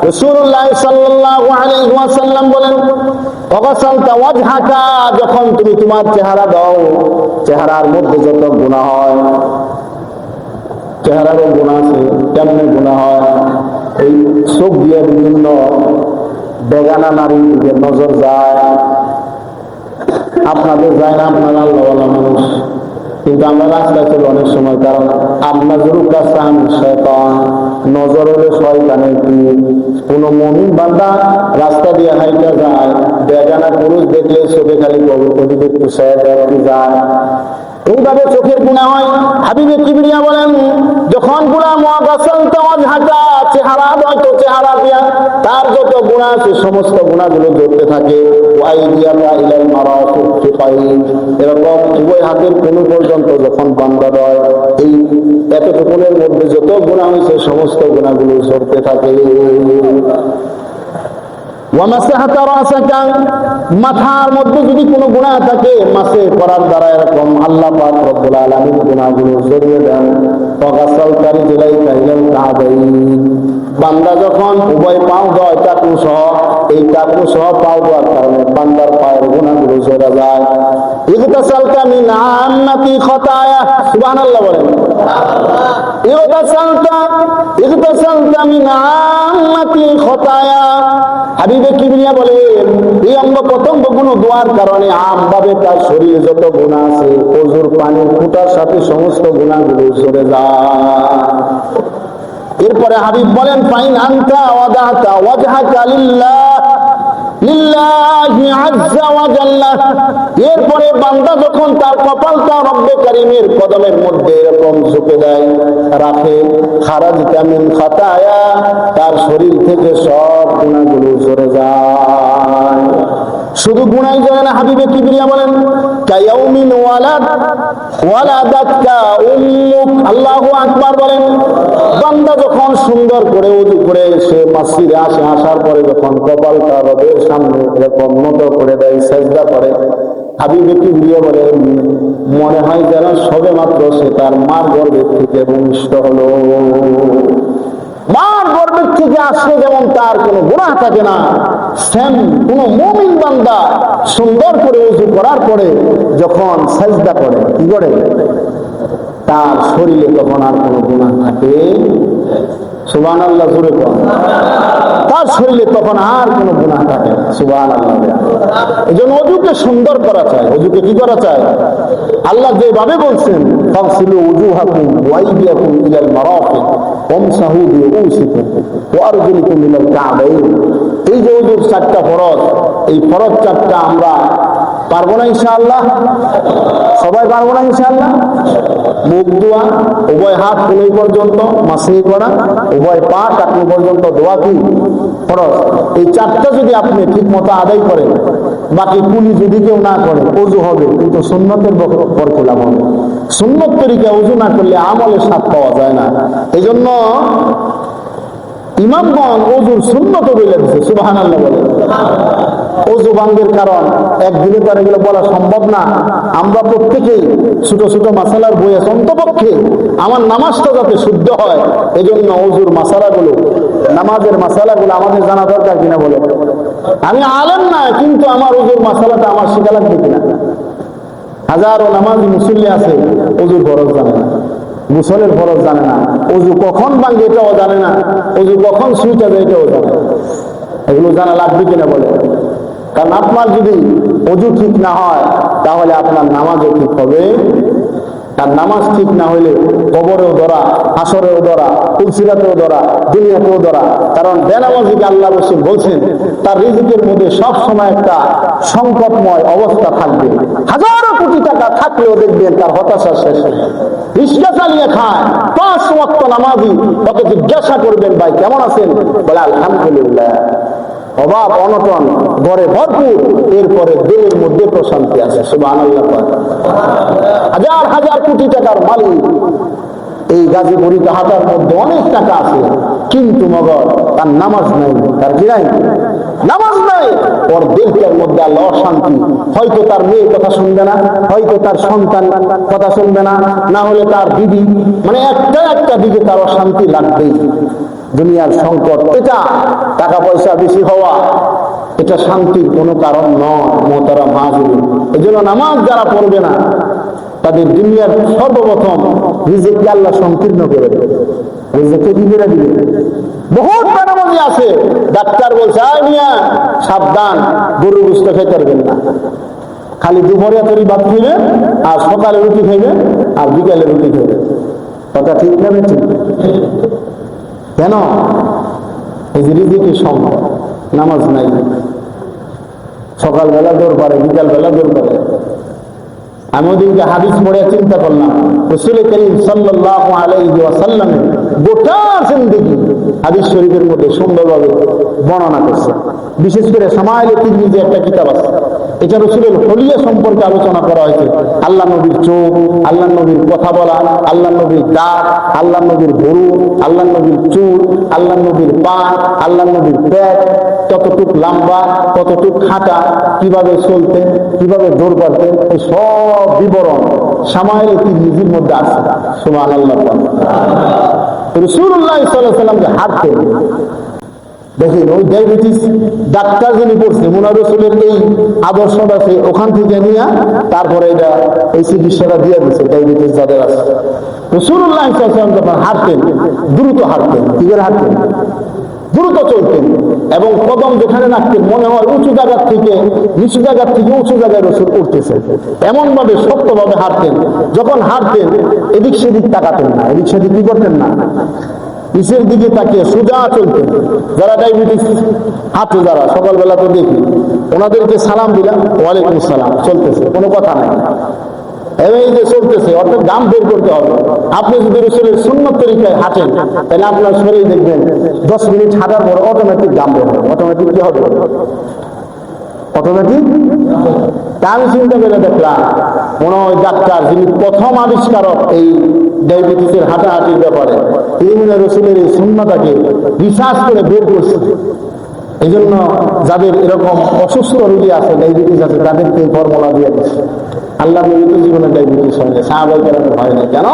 S1: রাসূলুল্লাহ সাল্লাল্লাহু আলাইহি ওয়াসাল্লাম বলেন, ওয়াগাসালতা ওয়াজহাকা, যখন তুমি তোমার চেহারা দাও, চেহারার মধ্যে যত গুনাহ হয়, চেহারারও গুনাহ আছে, কেমনে গুনাহ হয়? এই চোখ দিয়ে বিভিন্ন বেগানা নারীর দিকে নজর যায়, আপনাদের যায় না, আপনারা আল্লাহওয়ালা মানুষ, কিন্তু আমরা রাস্তায় চলি অনেক সময়, কারণ আপনার জরুকা চান শয়তান, নজর হলে শয়তানের কি। কোন মুমিন বান্দা রাস্তা দিয়ে হাইটা যায়, বেগানা পুরুষ দেখলে চোখে খালি ওদিকে একটু যায়, এইভাবে চোখের গুনাহ হয়। হাবিবে কিবরিয়া বলেন, যখন গুনাহ ওয়াগাসালতা ওয়াজহাকা, চেহারা হয়তো চেহারা দিয়া তার যত গুনাহ আছে সমস্ত গুনাহগুলো জ্বলতে থাকে। ওয়াইদিয়াকা ইলাল মারাফিকাইন, এরকম উভয় হাতের কোণে পর্যন্ত যখন বান্দা দেয়, এই এতটুকুনের মধ্যে যত গুনাহ হয়েছে সমস্ত গুনাহগুলো জ্বলতে থাকে। ওয়ামাসাহাতা রাসাকা, মাথার মধ্যে যদি কোনো গুনাহ থাকে, মাসে করার দ্বারা এরকম আল্লাহ পাক রব্বুল আলামিন গুনাহগুলো ঝরিয়ে দেন। ওয়াগাসালতা রিজলাইকা ইলাল কাবাইন, বান্দা যখন উভয় পাও দেয় টাকু সহ, এই টাকু সহ পাও দেওয়ার কারণে বান্দার পায়ের গুনাহগুলো ঝরে যায়। ইগতাসালতা মিন আম্মাতি খতায়া, সুবহানাল্লাহ বলেন। ইগতাসালতা মিন আম্মাতি খতায়া, হাবিবে কিবরিয়া বলেন, এই অঙ্গ প্রত্যঙ্গ গুলো দোয়ার কারণে আমভাবে তার শরীরে যত গুনাহ আছে, ওজুর পানির ফুটার সাথে সমস্ত গুনাহগুলো ঝরে যায়। এরপরে হাবিব বলেন, ফাইন আনতা ওয়াদাতা ওয়াজহাকা লিল্লাহি আযজা ওয়া জাল্লা, এরপরে বান্দা যখন তার কপালটা রব্বে কারীমের কদমের মধ্যে এরকম ঝুঁকে দেয়, রাখে, খারাজতা মিন খাতায়া, তার শরীর থেকে সব গুনাহগুলো ঝরে যায়। শুধু গুনাই ঝরে না, হাবিবে কিবরিয়া বলেন, কায়াউমিন ওয়ালাদাতকা উম্মুক, আল্লাহু আকবার বলেন। বান্দা যখন সুন্দর করে ওযু করে সে মসজিদে আসে, আসার পরে যখন কপালটা রবের সামনে এরকম নত করে দেয়, সেজদা করে, হাবিবে কিবরিয়া বলেন, মনে হয় যেন সবে মাত্র সে তার মার গর্ভে থেকে ভূমিষ্ঠ হলো। মার গর্ভের থেকে আসলে যেমন তার কোনো গুনাহ থাকে না, সেম কোন মুমিন বান্দা সুন্দর করে ওযু করার পরে যখন সেজদা করে, কি করে, তার শরীরে তখন আর কোনো গুনাহ থাকে। সুবহানাল্লাহ, জোরে বল। তার শরীরে তখন আর কোনো গুনাহ থাকে না। সুবহানাল্লাহ। এজন্য ওযুকে সুন্দর করা চাই। ওযুকে কি করা চাই? আল্লাহ যেভাবে বলছেন, ফাগসিলু উজুহাকুম ওয়া আইদিয়াকুম ইলাল মারাফিক ওয়ামসাহু বিরুসিকুম ওয়া আরজুলাকুম ইলাল কাবাইন, এই যে ওযুর চারটা ফরজ, এই ফরজ চারটা আমরা পারবো না ইনশাআল্লাহ? সবাই পারবো না ইনশাআল্লাহ? মুখ ধোয়া, উভয় হাত কোলাই পর্যন্ত মাসিক করা, উভয় পা টাকনু পর্যন্ত ধোয়া কি ফরজ। এই চারটা যদি আপনি ঠিক মতো আদায় করেন, বাকি কুলি যদি কেউ না করে, ওযু হবে কিন্তু সুন্নতের বরখেলাপ হবে। সুন্নত তরিকা ওযু না করলে আমলের স্বাদ পাওয়া যায় না। এই জন্য ইমামগণ ওযুর সুন্নত বলে দিচ্ছে। সুবহানাল্লাহ বলে। ওযু ভঙ্গের কারণ একদিনে তো এগুলো বলা সম্ভব না। আমরা প্রত্যেকেই ছোট ছোট মাসালার বই আছে, অন্তপক্ষে আমার নামাজটা যাতে শুদ্ধ হয়, এই জন্য ওযুর মাসালাগুলো, নামাজের মাসালাগুলো আমাদের জানা দরকার কিনা বলে। আমি আলেম না, কিন্তু আমার ওযুর মাসালাটা আমার শেখা লাগবে কিনা। হাজারো নামাজি মুসল্লি আছে, ওযুর ফরজ জানে না, গোসলের ফরজ জানে না, ওযু কখন ভাঙে এটাও জানে না, ওযু কখন সুইটা দেয় এটাও জানে না। এগুলো জানা লাগবে কিনা বলে। কারণ আপনার যদি ওযু ঠিক না হয়, তাহলে আপনার নামাজও ঠিক হবে আর নামাজ ঠিক না হইলে কবরেও ধরা, হাসরেও ধরা, পুলসিরাতেও ধরা, দুনিয়াতেও ধরা। কারণ বেনামাজিকে আল্লাহ রাসূল বলছেন তার রিজিকের মধ্যে সব সময় একটা সংকটময় অবস্থা থাকবে। হাজারো কোটি টাকা থাকলেও দেখবেন তার হতাশা শেষ হবে। রিক্সা চালিয়ে খায়, 5 ওয়াক্ত নামাজি, তাকে জিজ্ঞাসা করবেন ভাই কেমন আছেন, বলে আলহামদুলিল্লাহ। অভাব অনটন ঘরে ভরপুর, এরপরে দিলের মধ্যে প্রশান্তি আছে। সুবহানাল্লাহ। হাজার হাজার কোটি টাকার মালিক, এই গাজীপুরি হাটার মধ্যে অনেক টাকা আছে, কিন্তু মগর তার নামাজ নাই। তার কি নাই? নামাজ নাই। ওর দিলটার মধ্যে আল্লাহ অশান্তি। হয়তো তার মেয়ে কথা শুনবে না, হয়তো তার সন্তান কথা শুনবে না, না হলে তার দিদি, মানে একটা দিকে তার অশান্তি লাগবেই। দুনিয়ার সংকট এটা, টাকা পয়সা বেশি হওয়া এটা শান্তির কোনো কারণ নয় মোহতারাম হাজিরিন। এই জন্য নামাজ যারা পড়বে না তাদের দুনিয়ার সর্বপ্রথম রিজিককে আল্লাহ সংকীর্ণ করে দেবে। রিজিককে কি করে দিবে? বহুত বেনামাজি আছে, ডাক্তার বলছে আয় মিয়া সাবধান, গরু গোশত খেতে পারবেন না, খালি দুপুরে তরি ভাত খাইবে, আর সকালে রুটি খাইবে, আর বিকালে রুটি খাইবে। কথা ঠিক না? ঠিক। কেন? এই যে রিজিকের সংকট, নামাজ নাই, সকালবেলা দৌড় পারে, বিকালবেলা দৌড় পারে। আমি ওদিনকে হাদিস পড়ে চিন্তা করলাম, রাসূল করিম সাল্লাল্লাহু আলাইহি ওয়াসাল্লামের গোটা জিন্দেগি হাদিস শরীফের মধ্যে সুন্দরভাবে বর্ণনা করছে। বিশেষ করে শামাইলে তিরমিজি একটা কিতাব আছে, এটা রাসূলের হলিয়া সম্পর্কে আলোচনা করা হয়েছে। আল্লাহ নবীর চোখ, আল্লাহ নবীর কথা বলা, আল্লাহ নবীর দাঁত, আল্লাহ নবীর গরু, আল্লাহ নবীর চুল, আল্লাহ নবীর পা, আল্লাহ নবীর পেট, কতটুক লম্বা, কতটুক খাটা, কিভাবে চলতেন, কিভাবে দৌড় পারতেন, এই সব বিবরণ শামাইলে তিরমিজির মধ্যে আছে। সুবহানাল্লাহ। রাসূলুল্লাহ সাল্লাল্লাহু আলাইহি ওয়াসাল্লাম যে হাঁটতেন, দেখেন ওই ডায়াবেটিস ডাক্তার যিনি পড়ছে মুনা রসুলের এই আদর্শটা সে ওখান থেকে নিয়ে তারপরে এটা এই চিকিৎসাটা দিয়ে দিচ্ছে ডায়াবেটিস যাদের আছে। রাসূলুল্লাহ সাল্লাল্লাহু আলাইহি ওয়াসাল্লাম যখন হাঁটতেন, দ্রুত হাঁটতেন। কি করে হাঁটতেন? দ্রুত চলতেন, এবং কদম যেখানে রাখতেন মনে হয় উঁচু জায়গার থেকে নিচু জায়গার থেকে উঁচু জায়গায় রসুল উঠতেছে, এমন ভাবে শক্তভাবে হাঁটতেন। যখন হাঁটতেন এদিক সেদিক তাকাতেন না, এদিক সেদিক কি করতেন না, নিচের দিকে তাকিয়ে সোজা চলতেন। যারা ডায়াবেটিস হাঁটে, যারা সকালবেলা তো দেখি, ওনাদেরকে সালাম দিলাম, ওয়ালাইকুম সালাম, চলতেছে, কোনো কথা নাই। এই যে চলতেছে, অর্থাৎ গাম বের করতে হবে। আপনি যদি রাসূলের সুন্নত তরিকায় হাঁটেন, তাহলে আপনার শরীর দেখবেন 10 মিনিট হাঁটার পর অটোমেটিক গাম বের হবে। অটোমেটিক কি হবে? অটোমেটিক। তা আমি চিন্তা করে দেখলাম, মনে হয় ডাক্তার যিনি প্রথম আবিষ্কারক এই ডায়াবেটিসের হাঁটাহাঁটির ব্যাপারে, তিনি মনে রাসূলের এই সুন্নতটাকে রিসার্চ করে বের করছে। এই জন্য যাদের এরকম অসুস্থ রোগী আছে, ডায়াবেটিস আছে, তাদেরকে এই ফর্মুলা দিয়ে দিচ্ছে। আল্লাহ নবী তো জীবনে ডায়াবেটিস হয়নি, সাহাবায়ে কেরামের ভয় নেই। কেন?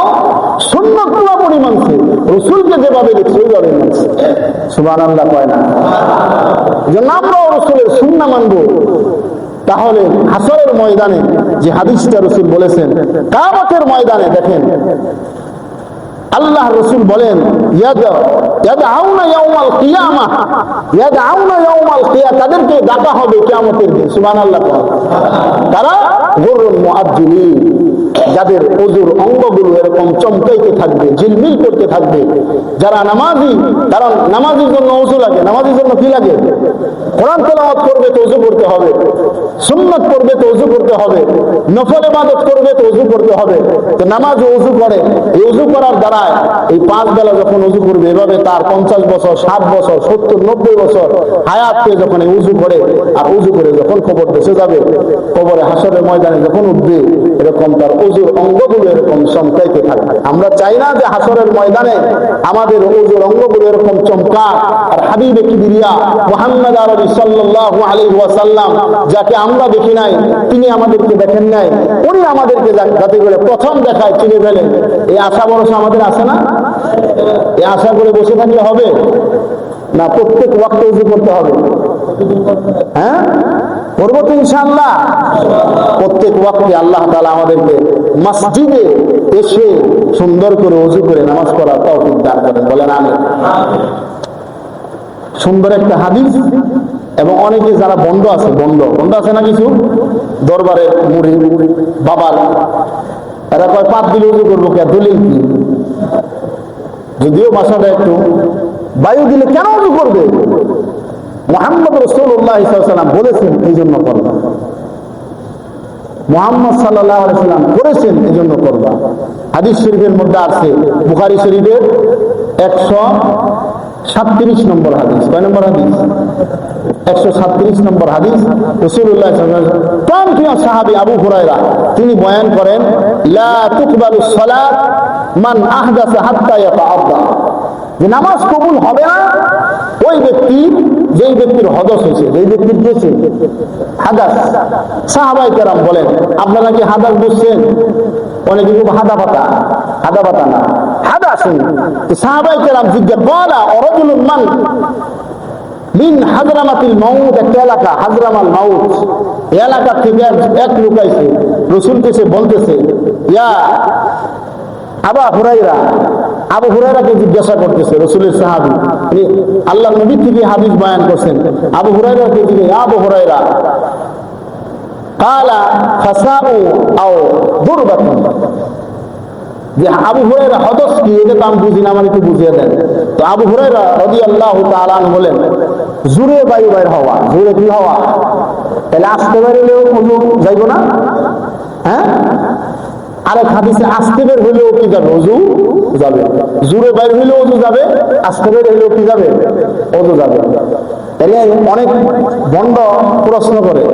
S1: সুন্নাত পুরোপুরি মানছে, রাসূলকে যেভাবে দেখছে ওইভাবে মানছে। সুবহানাল্লাহ কয় না? যেন আমরাও রাসূলের সুন্নাহ মানবো। তাহলে হাসরের ময়দানে যে হাদিসটা রাসূল বলেছেন, কিয়ামতের ময়দানে দেখেন আল্লাহ রাসূল বলেন ইয়াদআউনা ইয়াউমাল কিয়ামাহ, ইয়াদআউনা ইয়াউমাল কিয়ামাহ, তাদেরকে ডাকা হবে কিয়ামতের দিন। সুবহানাল্লাহ। তারা গুরুল মুআজ্জিলিন, যাদের ওযুর অঙ্গগুলো এরকম চমকাইতে থাকবে, ঝিলমিল করতে থাকবে। যারা নামাজি, কারণ নামাজের জন্য ওযু লাগে। নামাজের জন্য কি লাগে? কোরআন তেলাওয়াত করবে তো ওযু করতে হবে, সুন্নাত করবে তো ওযু করতে হবে, নফল ইবাদত করবে তো ওযু করতে হবে। তো নামাজ ওযু করে, এই ওযু করার দ্বারা এই 5 বেলা যখন ওযু করবে, এভাবে তার 50 বছর, 60 বছর, 70, 90 বছর হায়াত পেয়ে যখন এই ওযু করে, আর ওযু করে যখন কবর বেঁচে যাবে, কবরে হাসরের ময়দানে যখন উঠবে, এরকম তার ওযুর অঙ্গগুলো এরকম চমকাইতে থাকবে। আমরা চাই না যে হাসরের ময়দানে আমাদের ওযুর অঙ্গগুলো এরকম চমকা। আর হাবিবে কিবরিয়া মুহাম্মদ আরবি সাল্লাল্লাহু আলাইহি ওয়াসাল্লাম, যাকে আমরা দেখি নাই, তিনি আমাদেরকে দেখেন নাই, উনি আমাদেরকে যাতে করে প্রথম দেখায় চিনে ফেলেন, এই আশা ভরসা আমাদের আছে না? এই আশা করে বসে থাকলে হবে না? প্রত্যেক ওয়াক্ত ওযু করতে হবে। হ্যাঁ, করবো তো ইনশাআল্লাহ। প্রত্যেক ওয়াক্তে আল্লাহ তাআলা আমাদেরকে মসজিদে এসে সুন্দর করে ওযু করে নামাজ পড়ার তৌফিক দান করেন, বলেন আমিন। সুন্দর একটা হাদিস। এবং অনেকে যারা বন্ধ আছে, বন্ধ আছে না কিছু দরবারের মুরিদ বাবার, এরা কয় পাপ দিলে উজু করবো কে, দলিল কি? যদিও ভাষাটা একটু, বায়ু দিলে কেন উজু করবে? মুহাম্মদ রাসূলুল্লাহ সাল্লাল্লাহু আলাইহি ওয়াসাল্লাম বলেছেন এই জন্য করবা, মুহাম্মদ সাল্লাল্লাহু আলাইহি ওয়াসাল্লাম করেছেন এই জন্য করবা। হাদিস শরীফের মধ্যে আছে, বুখারী শরীফের 137 নম্বর হাদিস। কয় নম্বর হাদিস? 137 নম্বর হাদিস। রাসূলুল্লাহ সাল্লাল্লাহু আলাইহি ওয়াসাল্লাম প্রাণপ্রিয় সাহাবী আবু হুরায়রা তিনি বয়ান করেন, লা তুকবালুস সালাত মান আহদাসা হাত্তা ইয়াতাআদ্দা, যে নামাজ কবুল হবে না ওই ব্যক্তি, যেই ব্যক্তির হদস হয়েছে, যেই ব্যক্তির গেছে হাদাস। সাহাবায়ে কেরাম বলেন, আপনারা কি হাদাস বুঝছেন? অনেকে খুব হাদা পাতা না, হাদাস। সাহাবায়ে কেরাম জিজ্ঞাসা করা, রাজুলুন মান মিন হাজরামাতিল মাউত, একটা এলাকা হাজরামাল মাউত, এলাকা থেকে এক লোক আইছে, রাসূলকে সে বলতেছে, ইয়া আবু হুরায়রা, আবু হুরায়রাকে জিজ্ঞাসা করতেছে, রাসূলের সাহাবী, আল্লাহর নবী থেকে হাদিস বয়ান করছেন। আবু হুরায়রাকে জিজ্ঞাসা, আবু হুরায়রা কালা ফাসাউ আও দুরবাতুন, যে আবু হুরায়রা হদস কি, এটা তো আমি বুঝি না, আমার একটু বুঝিয়ে দেন। তো আবু হুরায়রা রাদিয়াল্লাহু তাআলা আনহু বলেন, জোরে বায়ু বাইর হওয়া। জোরে কি হওয়া? তাহলে আস্তে বের হলেও ওযু যাইব না? হ্যাঁ, আরেক হাদিসে আস্তে বের হইলেও কি যাবে? ওযু যাবে। জোরে বাইর হইলেও ওযু যাবে, আস্তে বের হইলেও কি যাবে? ওযু যাবে। তাহলে অনেক বন্ড প্রশ্ন করে,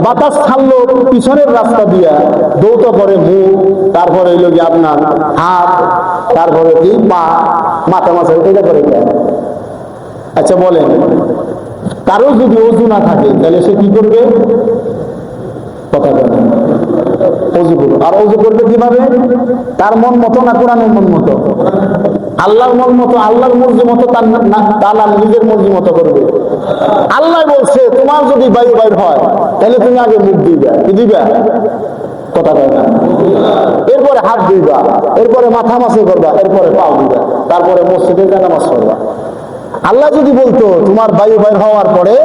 S1: বাতাস ছাড়লো পিছনের রাস্তা দিয়া, দৌত করে মুখ, তারপরে হইল কি আপনার হাত, তারপরে কি পা, মাথা মাথা এটা করে। আচ্ছা বলেন, কারো যদি ওযু না থাকে তাহলে সে কি করবে? কথা বলেন, ওযু করবে। আর ওযু করবে কিভাবে? তার মন মতো না কোরআনের মন মতো? আল্লাহর মন মতো, আল্লাহর মর্জি মতো, তার নিজের মর্জি মতো করবে। আল্লাহ বলছে, তোমার যদি বায়ু বাইর হয় তাহলে তুমি আগে মুখ দিবা, কি দিবা? কথা কয় না। এরপরে হাত দিবা, এরপরে মাথা মাসে করবা, এরপরে পাও দিবা, তারপরে মসজিদে যা নামাজ পড়বা। আল্লাহ যদি বলতো তোমার বায়ু বাইর হওয়ার পরে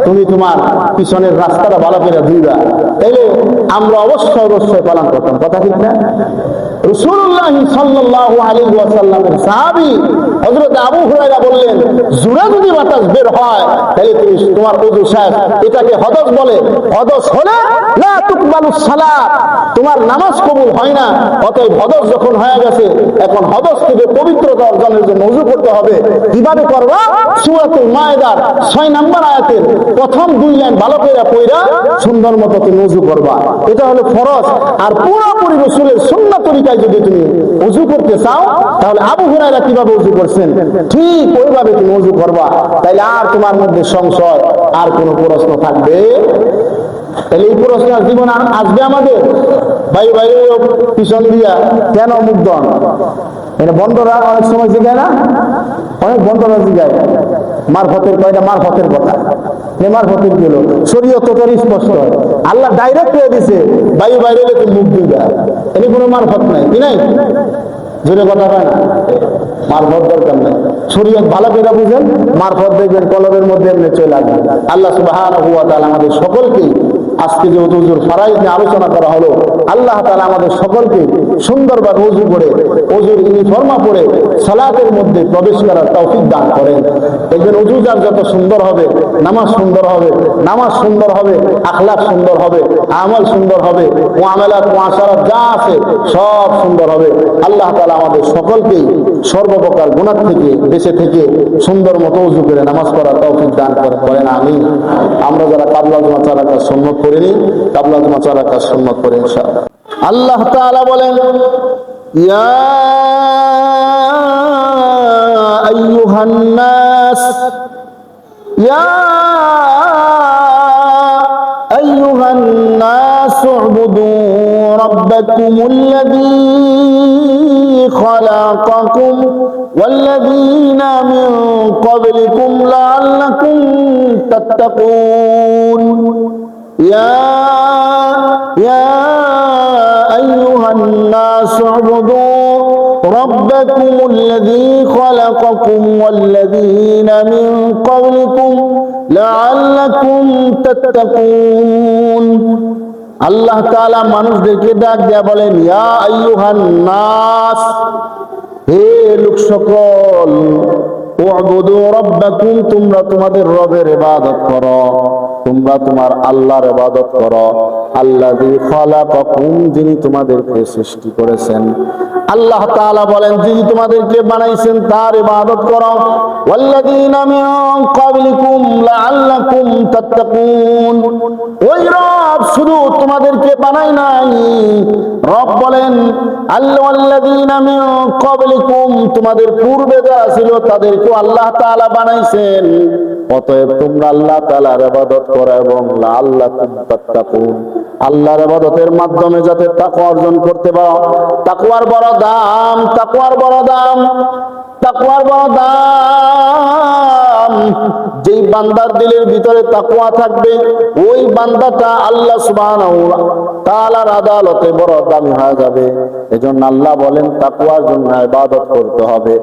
S1: তুমি তোমার পিছনের রাস্তাটা ভালো করে ধুইবা, তাইলে আমরা অবশ্যই পালন করতাম। কথা ঠিক না? রাসূলুল্লাহ সাল্লাল্লাহু আলাইহি ওয়াসাল্লামের সাহাবী হযরত আবু হুরায়রা বললেন, জোরে যদি বাতাস বের হয় তাহলে তুমি তোমার ওযু শেষ। এটাকে হদস বলে। হদস হলে লা তুকবালুস সালাত, তোমার নামাজ কবুল হয় না। অতএব হদস যখন হয়ে গেছে, এখন হদস থেকে পবিত্রতা অর্জনের জন্য ওযু করতে হবে। কিভাবে করবা? সূরাতুল মায়েদার 6 নম্বর আয়াতের প্রথম 2 লাইন ভালো করে পড়া সুন্দর মতো তুমি ওযু করবা। এটা হলো ফরজ। আর পুরোপুরি রাসূলের সুন্নাহ তরিকায় যদি তুমি ওযু করতে চাও, তাহলে আবু হুরায়রা কিভাবে ওযু করছেন ঠিক ওইভাবে তুমি ওযু করবা। তাইলে আর তোমার মধ্যে সংশয় আর কোনো প্রশ্ন থাকবে। তাহলে এই প্রশ্ন জীবন আসবে আমাদের, বায়ু বাইরে পিছন দিয়া কেন মুখ দন? এটা বন্ধরা অনেক সময় জিগায় না, অনেক বন্ধরা জিগায় মারফতের কয়টা, মারফতের কথা। মারফতের কি হলো? শরীয়ত তো স্পষ্ট, আল্লাহ ডাইরেক্ট হয়ে দিছে, বায়ু বাইরে তুমি মুখ দিবা, এর কোনো মারফত নাই, কি নাই? জোরে কথা হয় না, মারফত দরকার নাই। শরীয়ত ভালো করে বুঝেন, মারফত দেখবেন কলমের মধ্যে এমনি চলে আসবে। আল্লাহ সুবহানাহু ওয়া তাআলা আমাদের সকলকে, আজকে যে ওযুর ফরজ নিয়ে আলোচনা করা হলো, আল্লাহ তাআলা আমাদের সকলকে সুন্দরভাবে ওযু করে, ওযুর ইউনিফর্মা পরে সালাতের মধ্যে প্রবেশ করার তৌফিক দান করেন। দেখবেন ওযু যার যত সুন্দর হবে, নামাজ সুন্দর হবে, নামাজ সুন্দর হবে, আখলাক সুন্দর হবে, আমল সুন্দর হবে, মুআমালাত মুআশারাত যা আছে সব সুন্দর হবে। আল্লাহ তাআলা আমাদের সকলকেই সর্বপ্রকার গুনাহ থেকে বেঁচে থেকে সুন্দর মতো ওযু করে নামাজ পড়ার তৌফিক দান করেন, আমিন। আমরা যারা কাবলা জুমা চার রাকাত সুন্নাত করিনি, কাবলা জুমা চার রাকাত সুন্নাত করে ইনশাআল্লাহ। আল্লাহ তাআলা বলেন, ইয়া আইয়ুহান নাস, ইয়া আইয়ুহান নাস উবুদু রাব্বাকুমুল্লাযী خلقكم والذين من قبلكم لعلكم تتقون يا أيها الناس اعبدوا ربكم الذي خلقكم والذين من قبلكم لعلكم تتقون আল্লাহ তাআলা মানুষদেরকে ডাক দেয়া বলেন, ইয়া আইয়ুহান নাস, হে লোক সকল, উ'বুদু রাব্বাকুম, তোমরা তোমাদের রবের ইবাদত করো, তোমরা তোমার আল্লাহর ইবাদত করো, আল্লাযী খালাকাকুম, যিনি তোমাদেরকে সৃষ্টি করেছেন। আল্লাহ তাআলা বলেন, যিনি তোমাদেরকে বানাইছেন তার ইবাদত করো। ওয়াল্লাযীনা মিন ক্বাবলিকুম লাআল্লাকুম তাত্তাকুন, ওই রব শুধু তোমাদেরকে বানায় নাই, রব বলেন আল্লাযীনা মিন ক্বাবলিকুম, তোমাদের পূর্বে যারা ছিল তাদেরকেও আল্লাহ তাআলা বানাইছেন। অতএব তোমরা আল্লাহ তাআলার ইবাদত করো এবং লাআল্লাকুম তাত্তাকুন, আল্লাহর ইবাদতের মাধ্যমে যাতে তাকওয়া অর্জন করতে পারো। তাকওয়ার বড় দাম, তাকওয়ার বড় দাম, তাকওয়ার বড় দাম। যেই বান্দার দিলের ভিতরে তাকওয়া থাকবে, ওই বান্দাটা আল্লাহ সুবহানাহু ওয়া তাআলার আদালতে বড় দামি হয়ে যাবে। এজন্য আল্লাহ বলেন তাকওয়ার জন্য ইবাদত করতে হবে।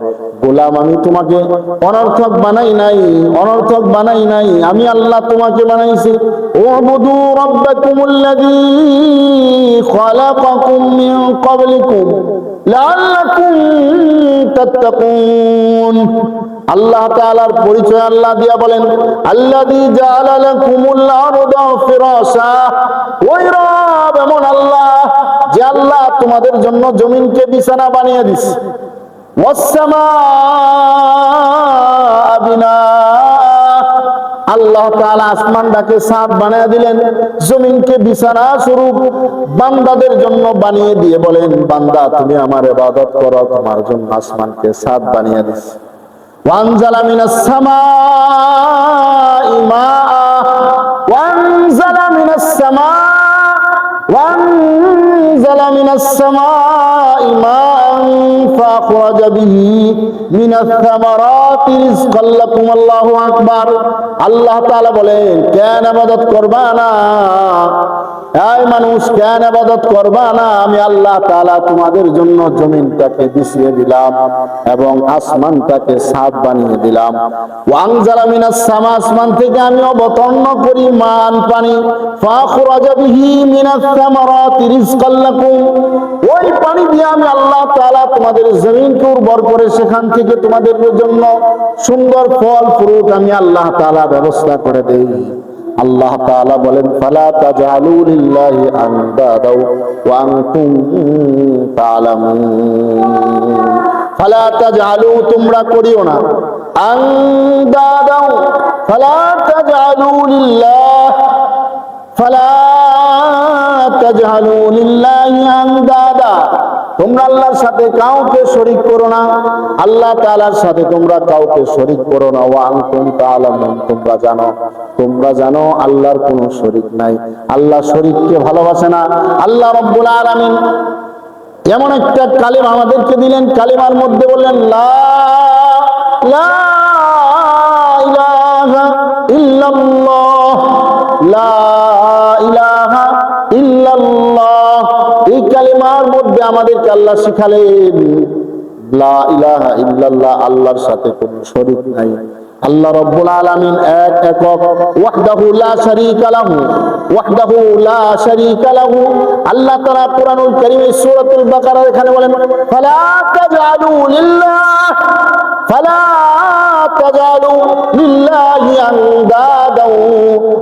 S1: গোলাম, আমি তোমাকে অনর্থক বানাই নাই, অনর্থক বানাই নাই, আমি আল্লাহ তোমাকে বানাইছি। উ'বুদু রাব্বাকুমুল্লাযী খালাকাকুম মিন ক্বাবলিকুম লাআল্লাকুম তাত্তাকুন। আল্লাহ তাআলার পরিচয় আল্লাহ দিয়া বলেন, আল্লাযী জাআলা লাকুমুল আরদা ফিরাশা, ওই রব এমন আল্লাহ যে আল্লাহ তোমাদের জন্য জমিনকে বিছানা বানিয়ে দিয়েছে। ওয়াস সামাআ বিনা, আল্লাহ তাআলা আসমানটাকে ছাদ বানিয়ে দিলেন, জমিনকে বিছানা স্বরূপ বান্দাদের জন্য বানিয়ে দিয়ে বলেন, বান্দা তুমি আমার ইবাদত করো, তোমার জন্য আসমানকে ছাদ বানিয়ে দিয়েছে। ওয়ানজালা মিনাস সামাই মাআ, ওয়ানজালা মিনাস সামা, ওয়ানজালা মিনাস সামাই মাআন ফাখরাজা বিহি মিনাস সামারাতি রিজকাল লাকুম। আল্লাহু আকবার। আল্লাহ তাআলা বলেন, কেন ইবাদত করবা না? এই মানুষ, কেন ইবাদত করবা না? আমি আল্লাহ তাআলা তোমাদের জন্য জমিনটাকে বিছিয়ে দিলাম এবং আসমানটাকে ছাদ বানিয়ে দিলাম। ওয়ানজালা মিনাস সামা, আসমান থেকে আমি অবতীর্ণ করি মান পানি, ফাখরাজা বিহি মিনাস সামারাতি রিজকাল লাকুম, ওই পানি দিয়ে আমি আল্লাহ তাআলা তোমাদের জমিনকে উর্বর করে সেখান থেকে তোমাদের জন্য সুন্দর ফল ফ্রুট আমি আল্লাহ তাআলা ব্যবস্থা করে দেই। আল্লাহ তাআলা বলেন, ফালা তাজআলু লিল্লাহি আনদাদা ওয়া আনতুম তা'লামুন, ফালা তাজআলু, তোমরা করিও না, আনদাদা, ফালা তাজআলু লিল্লাহ, ফালা তাজআলু লিল্লাহি আনদাদা, তোমরা আল্লাহর সাথে কাউকে শরীক করো না, আল্লাহ তাআলার সাথে তোমরা কাউকে শরীক করো না। ওয়া আনতুম তা'লামুন, তোমরা জানো, তোমরা জানো আল্লাহর কোনো শরীক নাই, আল্লাহ শরীককে ভালোবাসে না। আল্লাহ রাব্বুল আলামিন এমন একটা কালিমা আমাদেরকে দিলেন, কালিমার মধ্যে বললেন লা ইলাহা ইল্লাল্লাহ, লা ইলাহা ইল্লাল্লাহ। এই কালিমার মধ্যে আমাদেরকে আল্লাহ শিখালেন লা ইলাহা ইল্লাল্লাহ, আল্লাহর সাথে কোনো শরীক নাই। আল্লাহ রাব্বুল আলামিন এক একক, ওয়াহদাহু লা শারীকা লাহু, ওয়াহদাহু লা শারীকা লাহু। আল্লাহ তাআলা কুরআনুল কারীমে সূরাতুল বাকারা এখানে বলেন, ফালা তাজআলু লিল্লাহ, ফালা তাজআলু লিল্লাহি আনদাদা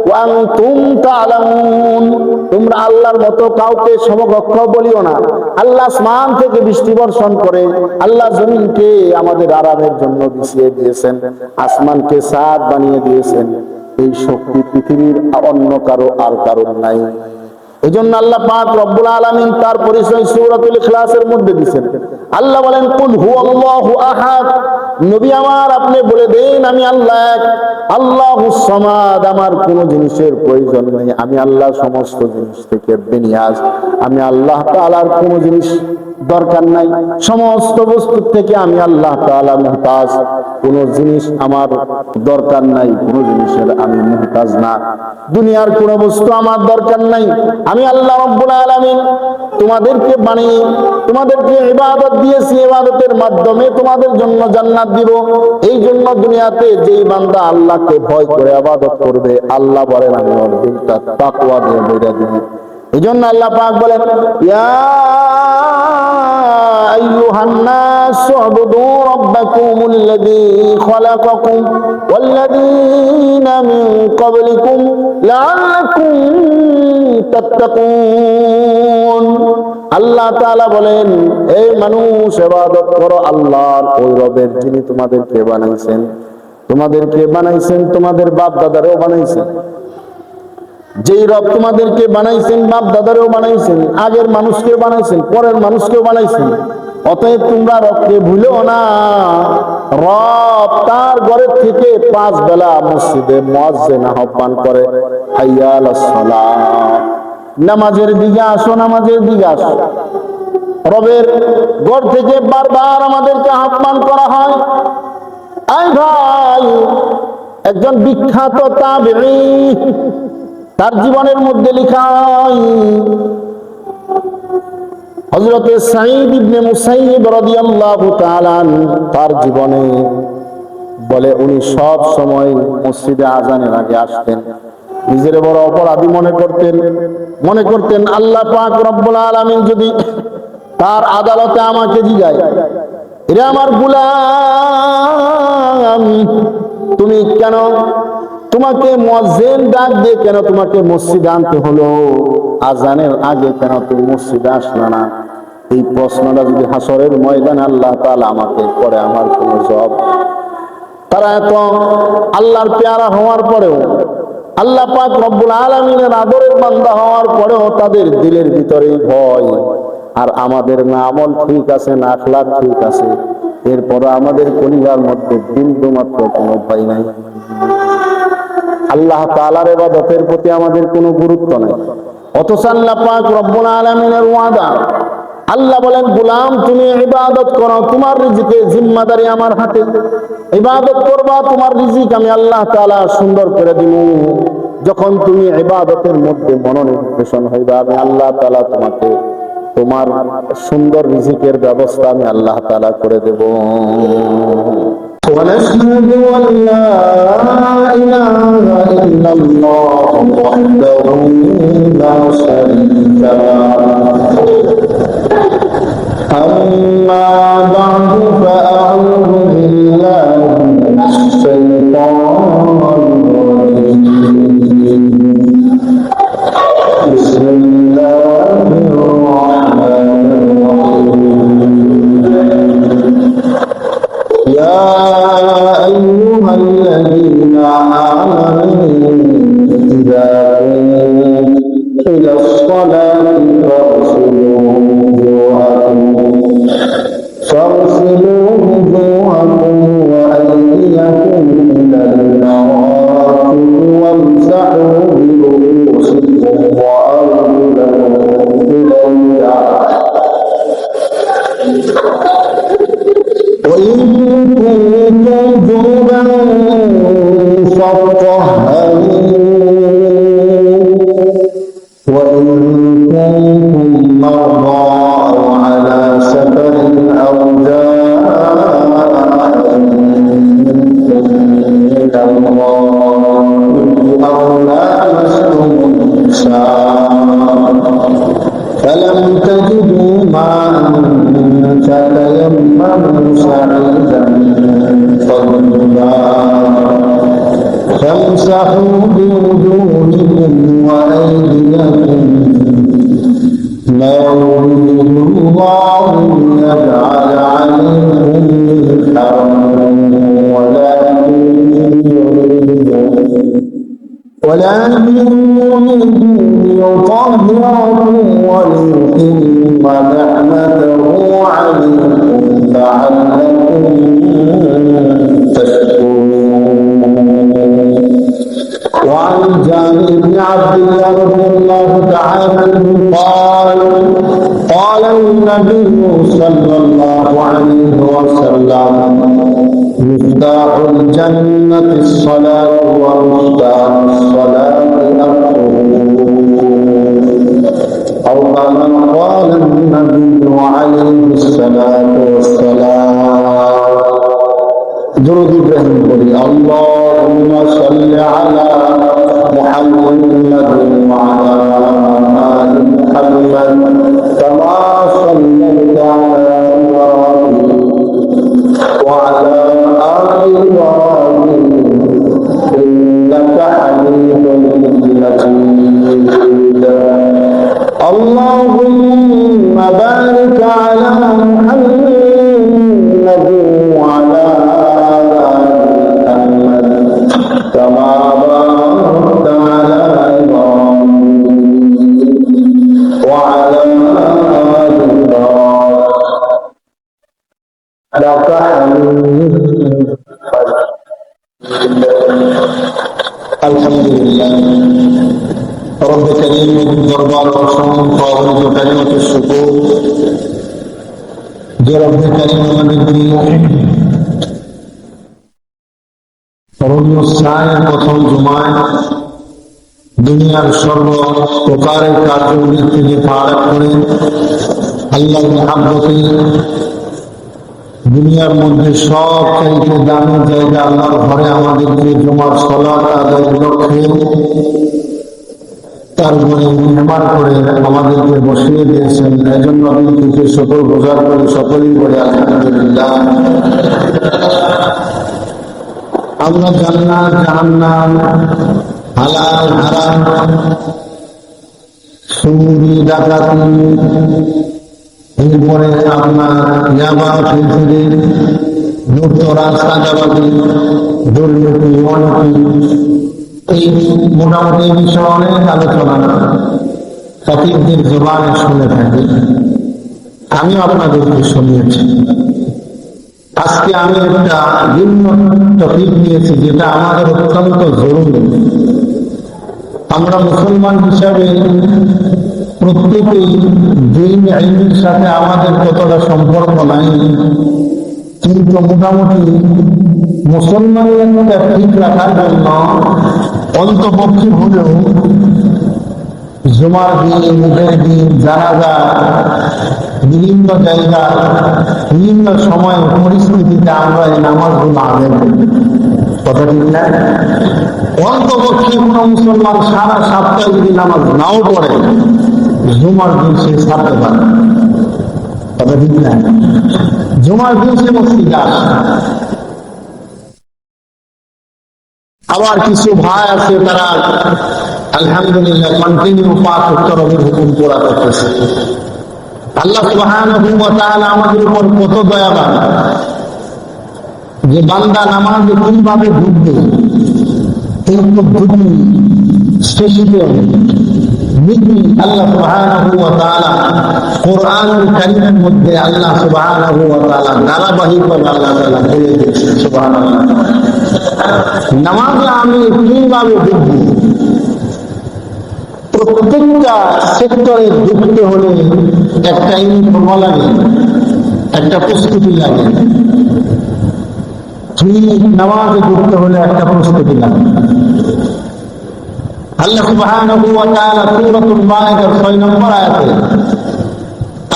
S1: ওয়া আনতুম তা'লামুন, তোমরা আল্লাহর মতো কাউকে সমকক্ষ বলিও না। আল্লাহ আসমান থেকে বৃষ্টি বর্ষণ করে, আল্লাহ জমিনকে আমাদের আরামের জন্য বিছিয়ে দিয়েছেন, আসমানকে ছাদ বানিয়ে দিয়েছেন। এই শক্তি পৃথিবীর অন্য কারো আর কারণ নাই। এজন্য আল্লাহ পাক রব্বুল আলামিন তার পরিচয় সূরাতুল ইখলাসের মধ্যে দিয়েছেন। আল্লাহ বলেন, কুল হুয়াল্লাহু আহাদ, নবী আমার আপনি বলে দেন আমি আল্লাহ এক, আল্লাহুস সামাদ, আমার কোনো জিনিসের প্রয়োজন নেই, আমি আল্লাহ সমস্ত জিনিস থেকে বেনিয়াজ, আমি আল্লাহ তাআলার কোনো জিনিস দরকার নাই, সমস্ত বস্তু থেকে আমি আল্লাহ তাআলা মুহতাজ, কোনো জিনিস আমার দরকার নাই, কোনো জিনিসের আমি মুহতাজ না, দুনিয়ার কোনো বস্তু আমার দরকার নাই। আমি আল্লাহ রাব্বুল আলামিন তোমাদেরকে বানিয়ে তোমাদেরকে ইবাদত দিয়েছি, ইবাদতের মাধ্যমে তোমাদের জন্য জান্নাত দিব। এই জন্য দুনিয়াতে যেই বান্দা আল্লাহকে ভয় করে ইবাদত করবে, আল্লাহ বলেন আমি ওর দিলটা তাকওয়া দিয়ে ভরে দিব। এই জন্য আল্লাহ পাক বলেন, ইয়া আইয়ুহান নাস উবুদু রাব্বাকুমুল্লাযী খালাকাকুম ওয়াল্লাযীনা মিন ক্বাবলিকুম লাআল্লাকুম তাত্তাকুন। আল্লাহ তাআলা বলেন, এই মানুষ ইবাদত করো আল্লাহর ওই রবের যিনি তোমাদেরকে বানাইছেন, তোমাদের বাপ দাদারেও বানাইছেন। যেই রব তোমাদেরকে বানাইছেন, বাপ দাদারেও বানাইছেন, আগের মানুষকে বানাইছেন, পরের মানুষকেও বানাইছেন। অতএব তোমরা রবকে ভুলেও না। রব তার ঘরের থেকে 5 বেলা মসজিদে মুয়াজ্জিন আহ্বান করে, হাইয়া আলাস সালাহ, নামাজের দিকে আসো, নামাজের দিকে আসো। রবের ঘর থেকে বারবার আমাদেরকে আহ্বান করা হয়। আই ভাই, একজন বিখ্যাত তাবেঈ, তার জীবনের মধ্যে লেখা হয়, হযরত সাঈদ ইবনে মুসাইয়্যিব রাদিয়াল্লাহু তাআলা তার জীবনে বলে উনি সব সময় মসজিদে আযানের আগে আসতেন। নিজের বড় অপরাধী মনে করতেন আল্লাহ পাক রব্বুল আলামিন যদি তার আদালতে আমাকে জিগায়, এরে আমার গোলাম, তুমি কেন, তোমাকে মুয়াজ্জিন ডাক দিয়ে কেন তোমাকে মসজিদে আনতে হলো, আযানের আগে কেন তুমি মসজিদে আসলে না? এই প্রশ্নটা যদি হাসরের ময়দানে আল্লাহ তাআলা আমাকে করে, আমার কোনো জবাব। তারা এত আল্লাহর পেয়ারা হওয়ার পরেও, আল্লাহ পাক রব্বুল আলামিনের আদরের বান্দা হওয়ার পরেও তাদের দিলের ভিতরে ভয়। আর আমাদের না আমল ঠিক আছে, না আখলাক ঠিক আছে, এরপর আমাদের কলিজার মধ্যে বিন্দু মাত্র কোনো ভয় নাই। আল্লাহ তাআলার ইবাদতের প্রতি আমাদের কোনো গুরুত্ব নাই। অথচ আল্লাহ পাক রব্বুল আলামিনের ওয়াদা, আল্লাহ বলেন, গোলাম তুমি ইবাদত করো, তোমার রিজিকের জিম্মাদারি আমার হাতে। ইবাদত করবা, তোমার রিজিক আমি আল্লাহ তাআলা সুন্দর করে দিব। যখন তুমি ইবাদতের মধ্যে মনোনিবেশন হইবা, আমি আল্লাহ তাআলা তোমাকে তোমার সুন্দর রিজিকের ব্যবস্থা আমি আল্লাহ তাআলা করে দেব। ونشهد أن لا إله إلا الله وحده لا شريك له. أما بعد فأعوذ بالله من الشيطان الرجيم. بسم الله الرحمن الرحيم. يا أيها الذين آمنوا إذا قمتم إلى الصلاة فاغسلوا وجوهكم وأيديكم إلى المرافق وامسحوا برؤوسكم وأرجلكم إلى الكعبين وإن كنتم جنبا فاطهروا وإن كنتم مرضى أو على سفر أو جاء أحد منكم من الغائط أو لامستم النساء فلم تجدوا ماء فتيمموا صعيدا طيبا فامسحوا بوجوهكم وأيديكم ما يريد الله ليجعل عليكم من حرج ولكن يريد ليطهركم وليتم نعمته عليكم لعلكم تشكرون. وعن جابر بن عبد الله رضي الله تعالى عنه قال النبي صلى الله عليه وسلم مفتاح الجنة الصلاة ومفتاح الصلاة أو كما قال النبي عليه الصلاة والسلام. درود إبراهيم قولي اللهم صل على محمد وعلى آل كما باركت على إبراهيم وعلى آل إبراهيم إنك حميد الحمد لله رب كريم دربار رسول قابل كلمة الشكور যে রব্বে কারীম আমাদেরকে রমজানের প্রথম জুমায় দুনিয়ার সর্ব প্রকারের কার্যগুলি থেকে ফারাক করে আল্লাহর মহব্বতে দুনিয়ার মধ্যে সব চাইতে দামি জায়গা আল্লাহর ঘরে আমাদেরকে জুমার সালাত আদায়ের লক্ষ্যে তার ঘরে নির্মাণ করে আমাদেরকে বসিয়ে দিয়েছেন। এজন্য আমি থেকে সকল গোজার করে সকলেই বলে আলহামদুলিল্লাহ। আমরা জান্নাত জাহান্নাম হালাল হারাম চুরি ডাকাতি এরপরে আপনার ইয়াবা ফিরফিরি লুটতরা সাদাবাজি দুর্নীতি অনীতি এই মোটামুটি এই বিষয়ে অনেক আলোচনা খতিবদের জবানে শুনে থাকি, আমিও আপনাদেরকে শুনিয়েছি। আজকে আমি একটা ভিন্ন টপিক নিয়েছি যেটা আমাদের অত্যন্ত জরুরি। আমরা মুসলমান হিসাবে প্রত্যেকেই দিন ইলমের সাথে আমাদের কতটা সম্পর্ক নাই, কিন্তু মোটামুটি মুসলমানদের ঠিক রাখার জন্য অন্তপক্ষে হলেও জুমার দিন, ঈদের দিন, জানাজা, বিভিন্ন জায়গা বিভিন্ন সময় পরিস্থিতিতে আমরা এই নামাজগুলো আদায় করি। কথা ঠিক না? অন্তপক্ষে কোনো মুসলমান সারা সপ্তাহে যদি নামাজ নাও পড়ে জুমার দিন সে ছাড়তে পারে। কথা ঠিক না? জুমার দিন সে মসজিদে আসে। আবার কিছু ভাই আছে তারা আলহামদুলিল্লাহ কন্টিনিউ 5 ওয়াক্ত রবের হুকুম পুরা করতেছে। আল্লাহ সুবহানাহু ওয়া তাআলা আমাদের উপর কত দয়াবান যে বান্দা নামাজে কিভাবে ঢুকবে এই পদ্ধতি স্পেসিফিক নীতি আল্লাহ সুবহানাহু ওয়া তাআলা কোরআনুল কারীমের মধ্যে আল্লাহ সুবহানাহু ওয়া তাআলা ধারাবাহিকভাবে আল্লাহ তাআলা বলে দিয়েছেন। সুবহানাল্লাহ। নামাজে আমি কিভাবে ঢুকবো, প্রত্যেকটা সেক্টরে ঢুকতে হলে একটা ইনফর্ম লাগে, একটা প্রস্তুতি লাগে। নামাজে ঢুকতে হলে একটা প্রস্তুতি লাগে। আল্লাহ সুবহানাহু ওয়া তাআলা সূরাতুল মাইদার 6 নম্বর আয়াতে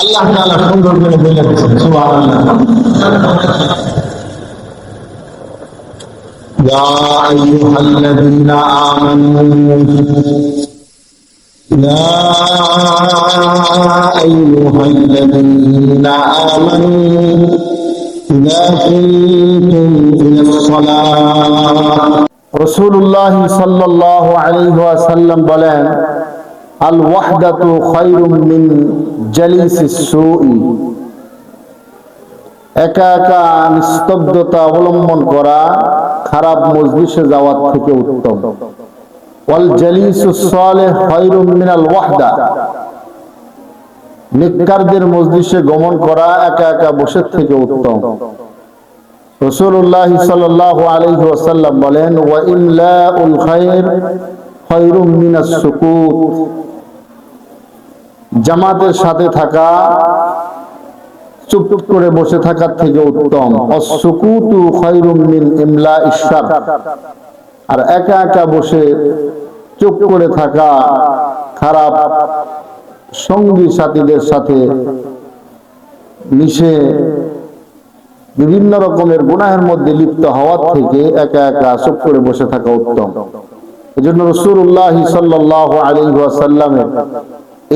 S1: আল্লাহ তাআলা সুন্দর করে বলে দিয়েছেন। সুবহানাল্লাহ। يا أيها الذين آمنوا يا أيها الذين آمنوا إذا قمتم إلى الصلاة রাসূলুল্লাহ সাল্লাল্লাহু আলাইহি ওয়াসাল্লাম বলেন আল ওয়াহদাতু খায়রুম মিন জালিসিস সুই, একা একা নিস্তব্ধতা অবলম্বন করা খারাপ মজলিসে যাওয়ার থেকে উত্তম। ওয়াল জালিসুস সালিহ খায়রুম মিনাল ওয়াহদা, নেককারদের মজলিসে গমন করা একা একা বসে থেকে উত্তম। রাসূলুল্লাহ সাল্লাল্লাহু আলাইহি ওয়াসাল্লাম বলেন ওয়া ইমলাউল খায়র খায়রুম মিনাস সুকুত, জামাতের সাথে থাকা চুপ করে বসে থাকার থেকে উত্তম। অসুকুতু খায়রুম মিন ইমলাইশ শার, আর একা একা বসে চুপ করে থাকা খারাপ সঙ্গী সাথীদের সাথে মিশে বিভিন্ন রকমের গুনাহের মধ্যে লিপ্ত হওয়ার থেকে একা একা চুপ করে বসে থাকা উত্তম। এজন্য রাসূলুল্লাহ সাল্লাল্লাহু আলাইহি ওয়াসাল্লামের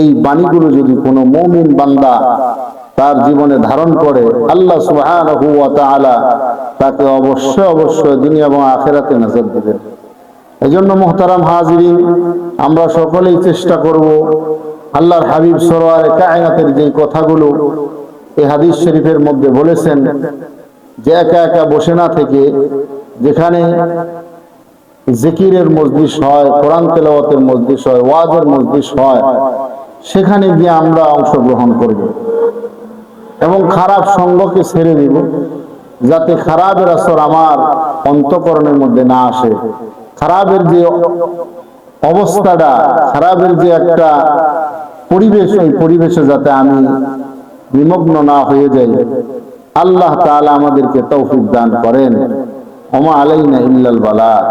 S1: এই বাণীগুলো যদি কোনো মুমিন বান্দা তার জীবনে ধারণ করে আল্লাহ সুবহানাহু ওয়া তাআলা তাকে অবশ্যই দুনিয়া এবং আখিরাতে নজর দিবেন। এজন্য মুহতারাম হাজিরিন, আমরা সকলেই চেষ্টা করব আল্লাহর হাবিব সরওয়ারে কায়নাতের যে কথাগুলো এই হাদিস শরীফের মধ্যে বলেছেন যে একা একা বসে না থেকে যেখানে জিকিরের মজলিস হয়, কোরআন তেলাওয়াতের মজলিস হয়, ওয়াজের মজলিস হয়, সেখানে গিয়ে আমরা অংশগ্রহণ করব এবং খারাপ সঙ্গকে ছেড়ে দিব, যাতে খারাপের আসর আমার অন্তঃকরণের মধ্যে না আসে। খারাপের যে অবস্থাটা, খারাপের যে একটা পরিবেশ, ওই পরিবেশে যাতে আমি নিমগ্ন না হয়ে যাই। আল্লাহ তাআলা আমাদেরকে তৌফিক দান করেন। ওমা আলাইনা ইল্লাল বালাগ।